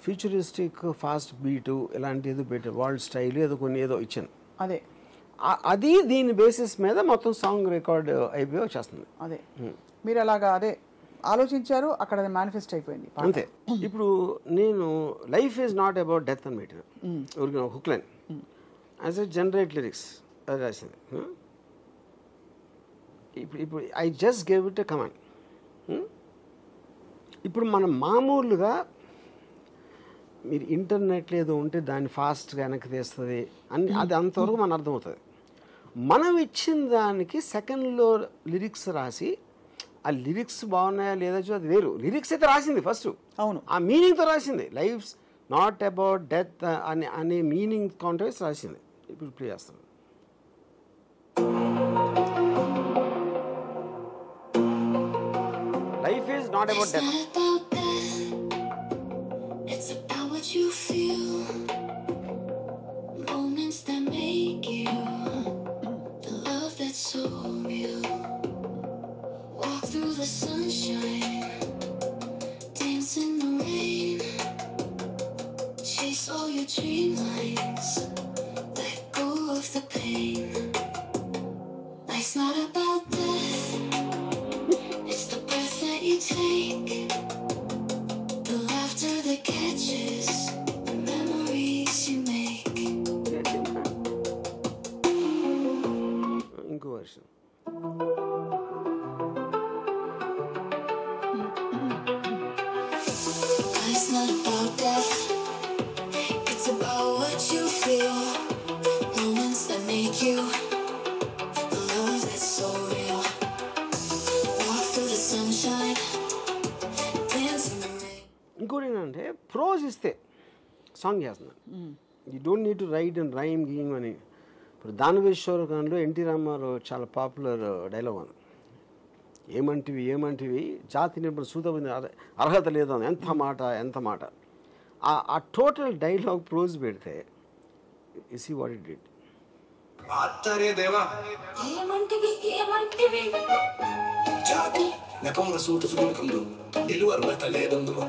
ఫ్యూచరిస్టిక్ ఫాస్ట్ బీటు ఇలాంటి ఏదో పెట్టాను, వరల్డ్ స్టైల్ ఏదో కొన్ని ఏదో ఇచ్చాను. అదే అది దీని బేసిస్ మీద మొత్తం సాంగ్ రికార్డ్ అయిపోయి వచ్చేస్తుంది. అదే మీరు అలాగా అదే ఆలోచించారు, అక్కడ అది మేనిఫెస్ట్ అయిపోయింది అంతే. ఇప్పుడు నేను life is not about death అని పెట్టిన ఊరికి hook line as a generate lyrics అది రాసింది. ఇప్పుడు I just gave it a command. ఇప్పుడు మనం మామూలుగా మీరు ఇంటర్నెట్లో ఏదో ఉంటే దాన్ని ఫాస్ట్గా వెనక్కి తీస్తుంది అని అది అంతవరకు మనకు అర్థమవుతుంది. మనం ఇచ్చిన దానికి సెకండ్లో లిరిక్స్ రాసి ఆ లిరిక్స్ బాగున్నాయా లేదా అది వేరు. లిరిక్స్ అయితే రాసింది ఫస్ట్, అవును, ఆ మీనింగ్తో రాసింది. లైఫ్స్ నాట్ అబౌట్ డెత్ అనే మీనింగ్ కాంటెక్స్ట్ రాసింది. ఇప్పుడు ప్లే చేస్తాను. Life is not about death. It's about what you feel, moments that make you, the love that's so real. Walk through the sunshine, dance in the rain, chase all your dream lines, let go of the pain. Life's not about death, it's the breath that you take, the laughter that catches, the memories you make. ఇంకో version. Life's not about death, it's about what you feel, moments that make you, the love that's so real. Walk through the sunshine, dance in the rain. ఇంకోటి ఏంటంటే prose ఇస్తే song చేస్తున్నాను. You don't need to write and rhyme గీమ్ అని. ఇప్పుడు దానవేశ్వర గానంలో NT Ramarao చాలా popular dialogue ఉంది. ఏమంటివి జాతి నిపుణ సూతమైన అర్హత లేదు అని. ఎంత మాట ఆ టోటల్ డైలాగ్ ప్రోజ్ పెడితే you see what it did. ఆత్తరే దేవా ఏమంటివి జాతి నెపమున సూటు సుగుణకందు నిలువ అర్హత లేదందులో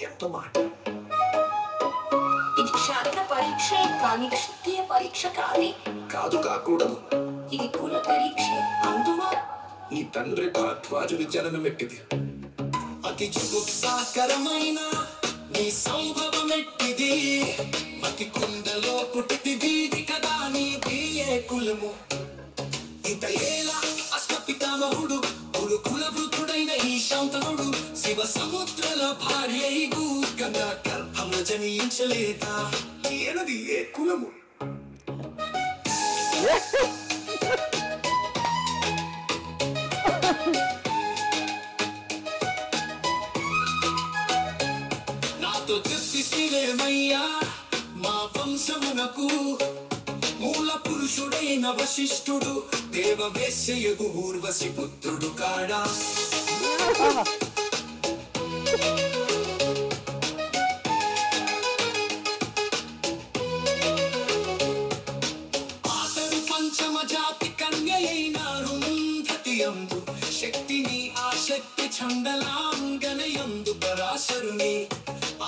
ఎంత మాట. ఇది క్షారిక పరీక్ష కానీ క్షత్రియ పరీక్ష కాదు కాకూడదు. ఇది కుల పరీక్ష అందువా నీ తండ్రి భారద్వాజుడి జననమెట్టిది, అతి జుగుప్సాకరమైన నీ సంభవమెట్టిది, మతి కుండలో పుట్టిది వీధి కదా నీది ఏ కులము. ఇంత ఏలా అశ్వపితామహుడు కుల వృద్ధుడైన ఈ శాంతనుడు శివ సముద్రల భార్య గంగా గర్భమున జనించలేదా ఏనది ఏ కులము. నాతో చెప్పిసివేమయ్యా మా వంశమునకు మూల పురుషుడైన వశిష్ఠుడు దేవవేశ్యయగు ఊర్వశి పుత్రుడు కాడా. అతడు పంచమ జాతి కన్య అయిన రుంధతి యందు శక్తిని ఆ శక్తి చండలాంగనయందు పరాశరుని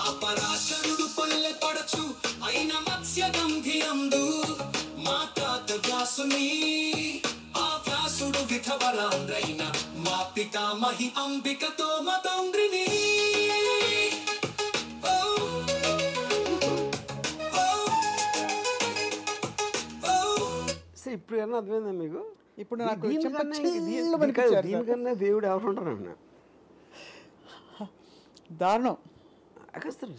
ఆ పరాశరుడు పల్లె పడచు అయిన మత్స్యగంధి యందు మా తాత వ్యాసుని ఆ వ్యాసుడు విధవరాంద్రైన మా పితామహి అంబికతో మతంద్రిని. ఇప్పుడు ఏమన్నా అర్థమైందా మీకు? ఇప్పుడు నాకు దీనికన్నా దేవుడు ఎవరు ఉంటారన్న దారుణం.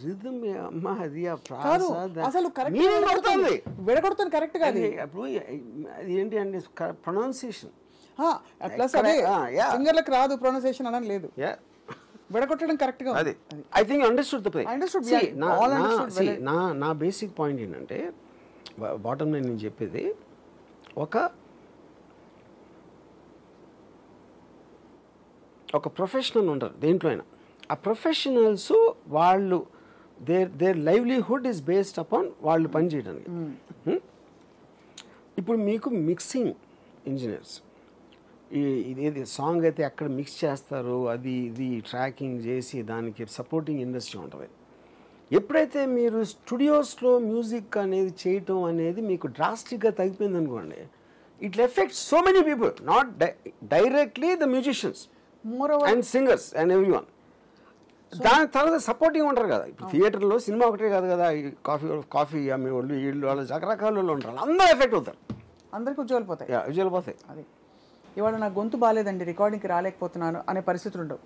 రిథమ్ అమ్మా అది ఆ కాదు అసలు విడగొడుతుంది కరెక్ట్ గా. అప్పుడు అది ఏంటి అంటే ప్రొనౌన్సియేషన్ ప్లస్ అదే సింగర్లకు రాదు ప్రొనౌన్సియేషన్ అనడం లేదు, విడగొట్టడం కరెక్ట్ గా. అది I think understood the play. నా బేసిక్ పాయింట్ ఏంటంటే బాటమ్ లైన్ నేను చెప్పేది ఒక ప్రొఫెషనల్ ఉంటారు దేంట్లో అయినా. ఆ ప్రొఫెషనల్స్ వాళ్ళు there livelihood is based upon వాళ్ళు పనిచేయడానికి. ఇప్పుడు మీకు మిక్సింగ్ ఇంజనీర్స్, ఇదేది సాంగ్ అయితే ఎక్కడ మిక్స్ చేస్తారు, అది ఇది ట్రాకింగ్ చేసి దానికి సపోర్టింగ్ ఇండస్ట్రీ ఉంటుంది. ఎప్పుడైతే మీరు స్టూడియోస్లో మ్యూజిక్ అనేది చేయటం అనేది మీకు డ్రాస్టిక్గా తగ్గిపోయింది అనుకోండి, it effects so many people, not directly the musicians and singers and every one. దాని తర్వాత సపోర్టింగ్ ఉంటారు కదా. ఇప్పుడు థియేటర్లో సినిమా ఒకటే కాదు కదా, ఈ కాఫీ అమ్మే వాళ్ళు వీళ్ళు వాళ్ళు రకరకాల వాళ్ళు ఉంటారు, అందరూ ఎఫెక్ట్ అవుతారు, అందరికి ఉద్యోగాలు పోతాయి. ఉద్యోగాలు పోతాయి. అది ఇవాళ నాకు గొంతు బాగాలేదండి, రికార్డింగ్కి రాలేకపోతున్నాను అనే పరిస్థితులు ఉండవు.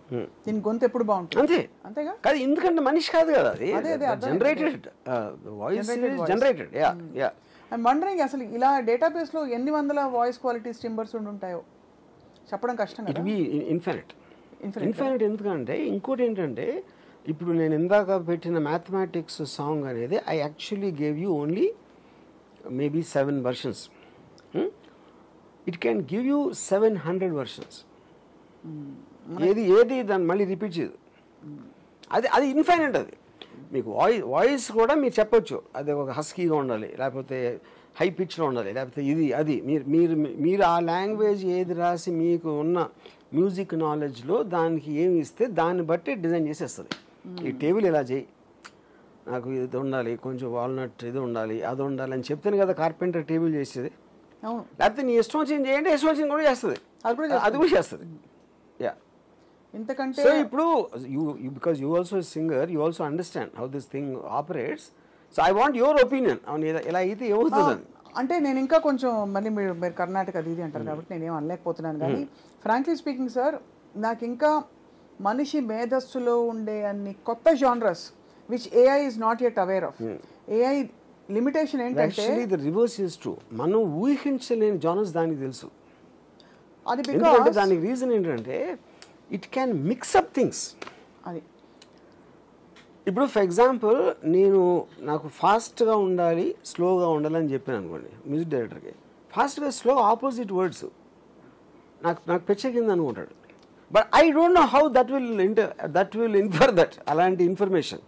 దీని గొంతు ఎప్పుడు బాగుంటుంది, అంతే అంతేగా. కాదు, ఎందుకంటే మనిషి కాదు కదా అది, generated voice generated. I'm wondering అసలు ఇలా డేటాబేస్లో ఎన్ని వందల వాయిస్ క్వాలిటీస్ టింబర్స్ ఉంటాయో చెప్పడం కష్టం కదా. ఇన్ఫినిట్ ఎందుకంటే ఇంకోటి ఏంటంటే, ఇప్పుడు నేను ఇందాక పెట్టిన మ్యాథమెటిక్స్ సాంగ్ అనేది I actually gave you only maybe 7 versions. It can give you 700 versions. ఏది దాన్ని మళ్ళీ రిపీట్ చేయదు. అది ఇన్ఫైనైట్. అది మీకు వాయిస్ కూడా మీరు చెప్పొచ్చు, అది ఒక హస్కీగా ఉండాలి, లేకపోతే హై పిచ్లో ఉండాలి, లేకపోతే ఇది అది మీరు ఆ లాంగ్వేజ్ ఏది రాసి మీకు ఉన్న మ్యూజిక్ నాలెడ్జ్లో దానికి ఏమి ఇస్తే దాన్ని బట్టి డిజైన్ చేసేస్తుంది. ఈ టేబుల్ ఇలా చేయి, నాకు ఇది ఉండాలి, కొంచెం వాల్నట్ ఇది ఉండాలి, అది ఉండాలి అని చెప్తేనే కదా కార్పెంటర్ టేబుల్ చేసేది. లేకపోతే నీ ఇష్టం వచ్చింది చేయండి, ఇష్టం వచ్చింది కూడా చేస్తుంది, అది కూడా చేస్తుంది. ఇంతకంటే సో ఇప్పుడు because you also singer, you also understand how this thing operates. So I want your opinion. అవును, ఇలా అయితే ఏమవుతుందని. అంటే నేను ఇంకా కొంచెం మళ్ళీ మీరు కర్ణాటక అది ఇది అంటారు కాబట్టి నేనేం అనలేకపోతున్నాను. కానీ ఫ్రాంక్లీ స్పీకింగ్ సార్, నాకు ఇంకా మనిషి మేధస్సులో ఉండే అన్ని కొత్త genres which AI is not yet aware of. AI limitation ఏంటంటే ది రివర్స్ ఇస్ ట్రూ. మనం ఊహించలేని జానర్స్ దానికి తెలుసు. అది ఎందుకంటే దానికి రీజన్ ఏంటంటే ఇట్ క్యాన్ మిక్స్అప్ థింగ్స్. అది ఇప్పుడు ఫర్ ఎగ్జాంపుల్ నాకు ఫాస్ట్గా ఉండాలి, స్లోగా ఉండాలని చెప్పాను అనుకోండి మ్యూజిక్ డైరెక్టర్కి. ఫాస్ట్గా స్లో ఆపోజిట్ వర్డ్స్ నాకు పెచ్చకింది అనుకుంటాడు. But I don't know how that will infer that అలాంటి ఇన్ఫర్మేషన్.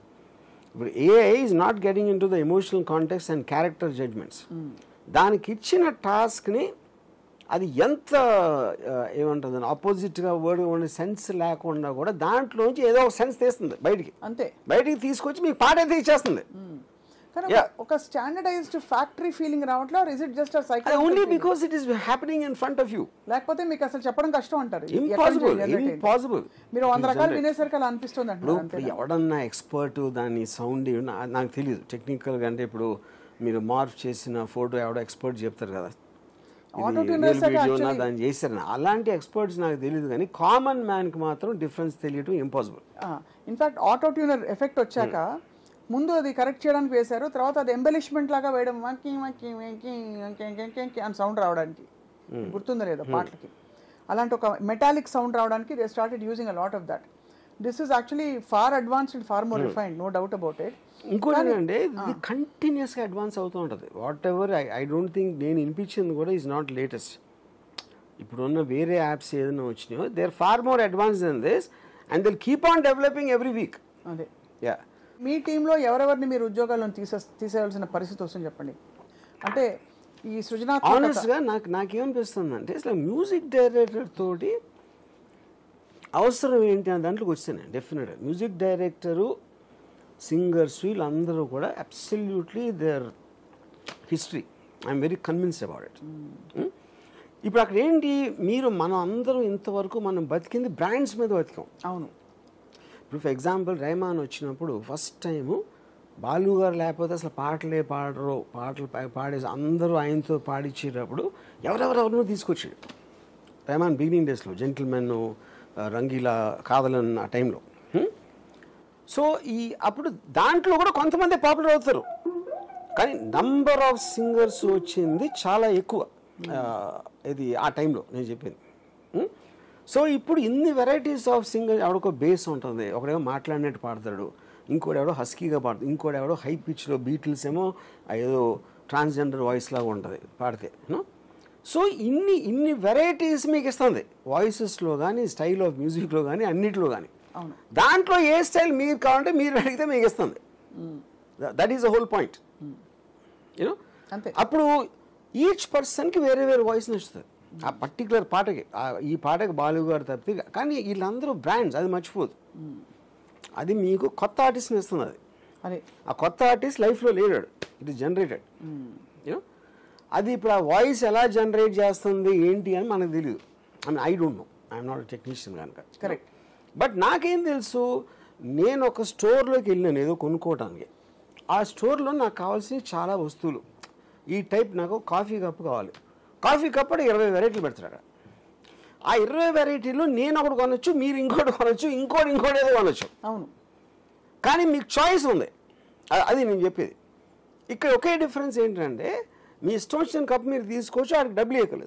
ఇప్పుడు AI is not getting into the emotional context and character judgements. దానికి ఇచ్చిన టాస్క్ని అది ఎంత ఏమంటుంది ఆపోజిట్గా వర్డ్ ఉండే సెన్స్ లేకుండా కూడా దాంట్లోంచి ఏదో ఒక సెన్స్ తీస్తుంది బయటికి. అంతే, బయటికి తీసుకొచ్చి మీకు పాట అయితే ఇచ్చేస్తుంది. ఒక స్టాండర్డైజ్డ్ ఫ్యాక్టరీ ఫీలింగ్ రావట్లా. Is it just psychological? Only because it is happening in front of you. లేకపోతే మీకు అసలు చెప్పడం కష్టం అంటారు. ఇంపాసిబుల్. మీరు 100 రకాలు వినేసరికి అలా అనిపిస్తుంది అంటారు. ఇప్పుడు ఎవడన్నా ఎక్స్పర్ట్ దాని సౌండ్ నాకు తెలియదు టెక్నికల్గా. అంటే ఇప్పుడు మీరు మార్ఫ్ చేసిన ఫోటో ఎవడో ఎక్స్పర్ట్ చెప్తారు కదా, దాన్ని చేశారు. అలాంటి ఎక్స్పర్ట్స్ నాకు తెలియదు, కానీ కామన్ మ్యాన్కి మాత్రం డిఫరెన్స్ తెలియటం impossible. In fact auto tuner effect వచ్చాక ముందు అది కరెక్ట్ చేయడానికి వేశారు, తర్వాత అది ఎంబెలిష్మెంట్ లాగా వేయడం అని సౌండ్ రావడానికి, గుర్తుందా లేదా పాటలకి, అలాంటి ఒక మెటాలిక్ సౌండ్ రావడానికి they started using a lot of that. This is actually far advanced, far more refined, no doubt about it. ఇంకోటి ఏంటంటే ఇది కంటిన్యూస్గా అడ్వాన్స్ అవుతూ ఉంటుంది. Whatever I don't think నేను వినిపించింది కూడా ఈజ్ నాట్ లేటెస్ట్. ఇప్పుడున్న వేరే యాప్స్ ఏదైనా వచ్చినాయో they are far more advance than this and they keep on developing every week. అదే మీ టీంలో ఎవరెవరిని మీరు ఉద్యోగాలను తీసేయాల్సిన పరిస్థితి వస్తుంది చెప్పండి. అంటే ఈ సృజనాత్మక ఆనెస్ట్గా నాకేమనిపిస్తుంది అంటే అసలు మ్యూజిక్ డైరెక్టర్ తోటి అవసరం ఏంటి అని దాంట్లోకి వచ్చాను. డెఫినెట్గా మ్యూజిక్ డైరెక్టరు, సింగర్స్ వీళ్ళందరూ కూడా absolutely their history. I'm very convinced about it. ఇప్పుడు అక్కడ ఏంటి, మనం అందరం ఇంతవరకు మనం బతికింది బ్రాండ్స్ మీద బతికాం. అవును. ఇప్పుడు ఫర్ ఎగ్జాంపుల్ రెహమాన్ వచ్చినప్పుడు ఫస్ట్ టైము బాలు గారు లేకపోతే అసలు పాటలే పాడరు, పాటలు పాడేసి అందరూ ఆయనతో పాడించేటప్పుడు ఎవరెవరినో తీసుకొచ్చాడు రెహమాన్ బిగినింగ్ డేస్లో. జెంటిల్మెన్, రంగీలా, కాదలన్ ఆ టైంలో. సో అప్పుడు దాంట్లో కూడా కొంతమంది పాపులర్ అవుతారు, కానీ నంబర్ ఆఫ్ సింగర్స్ వచ్చింది చాలా ఎక్కువ. ఇది ఆ టైంలో నేను చెప్పింది. సో ఇప్పుడు ఇన్ని వెరైటీస్ ఆఫ్ సింగర్, ఎవడికో బేస్ ఉంటుంది, ఒకడేమో మాట్లాడినట్టు పాడతాడు, ఇంకోటి ఎవడో హస్కీగా పాడతాడు, ఇంకోటి ఎవడో హై పిచ్లో, బీటిల్స్ ఏమో ఏదో ట్రాన్స్జెండర్ వాయిస్ లాగా ఉంటుంది పాడితే. సో ఇన్ని వెరైటీస్ మీకు ఇస్తుంది వాయిసెస్లో కానీ, స్టైల్ ఆఫ్ మ్యూజిక్లో కానీ, అన్నిట్లో కానీ. దాంట్లో ఏ స్టైల్ మీరు కావాలంటే మీరు అడిగితే మీకు ఇస్తుంది. That is the whole point. You know, అప్పుడు ఈచ్ పర్సన్కి వేరే వేరే వాయిస్ నచ్చుతుంది. ఆ పర్టికులర్ పాటకి ఈ పాటకి బాలు గారు తప్పితే, కానీ వీళ్ళందరూ బ్రాండ్స్, అది మర్చిపోదు. అది మీకు కొత్త ఆర్టిస్ట్ని ఇస్తుంది. అది అదే ఆ కొత్త ఆర్టిస్ట్ లైఫ్లో లేడాడు, ఇట్ ఈస్ జనరేటెడ్. అది ఇప్పుడు ఆ వాయిస్ ఎలా జనరేట్ చేస్తుంది ఏంటి అని మనకు తెలియదు. I don't no, I'm not technician కనుక. కరెక్ట్. బట్ నాకేం తెలుసు, నేను ఒక స్టోర్లోకి వెళ్ళాను ఏదో కొనుక్కోవడానికి. ఆ స్టోర్లో నాకు కావాల్సిన చాలా వస్తువులు, ఈ టైప్ నాకు కాఫీ కప్పు కావాలి. కాఫీ కప్ అంటే 20 వెరైటీలు పెడతారు అక్కడ. ఆ 20 వెరైటీలు నేను ఒకటి కొనొచ్చు, మీరు ఇంకోటి కొనొచ్చు, ఇంకోటి ఏదో కొనొచ్చు. అవును. కానీ మీకు చాయిస్ ఉంది. అది నేను చెప్పేది. ఇక్కడ ఒకే డిఫరెన్స్ ఏంటంటే, మీ ఇష్టం వచ్చిన కప్ మీరు తీసుకోవచ్చు, ఆడికి డబ్బులు ఇవ్వలేదు.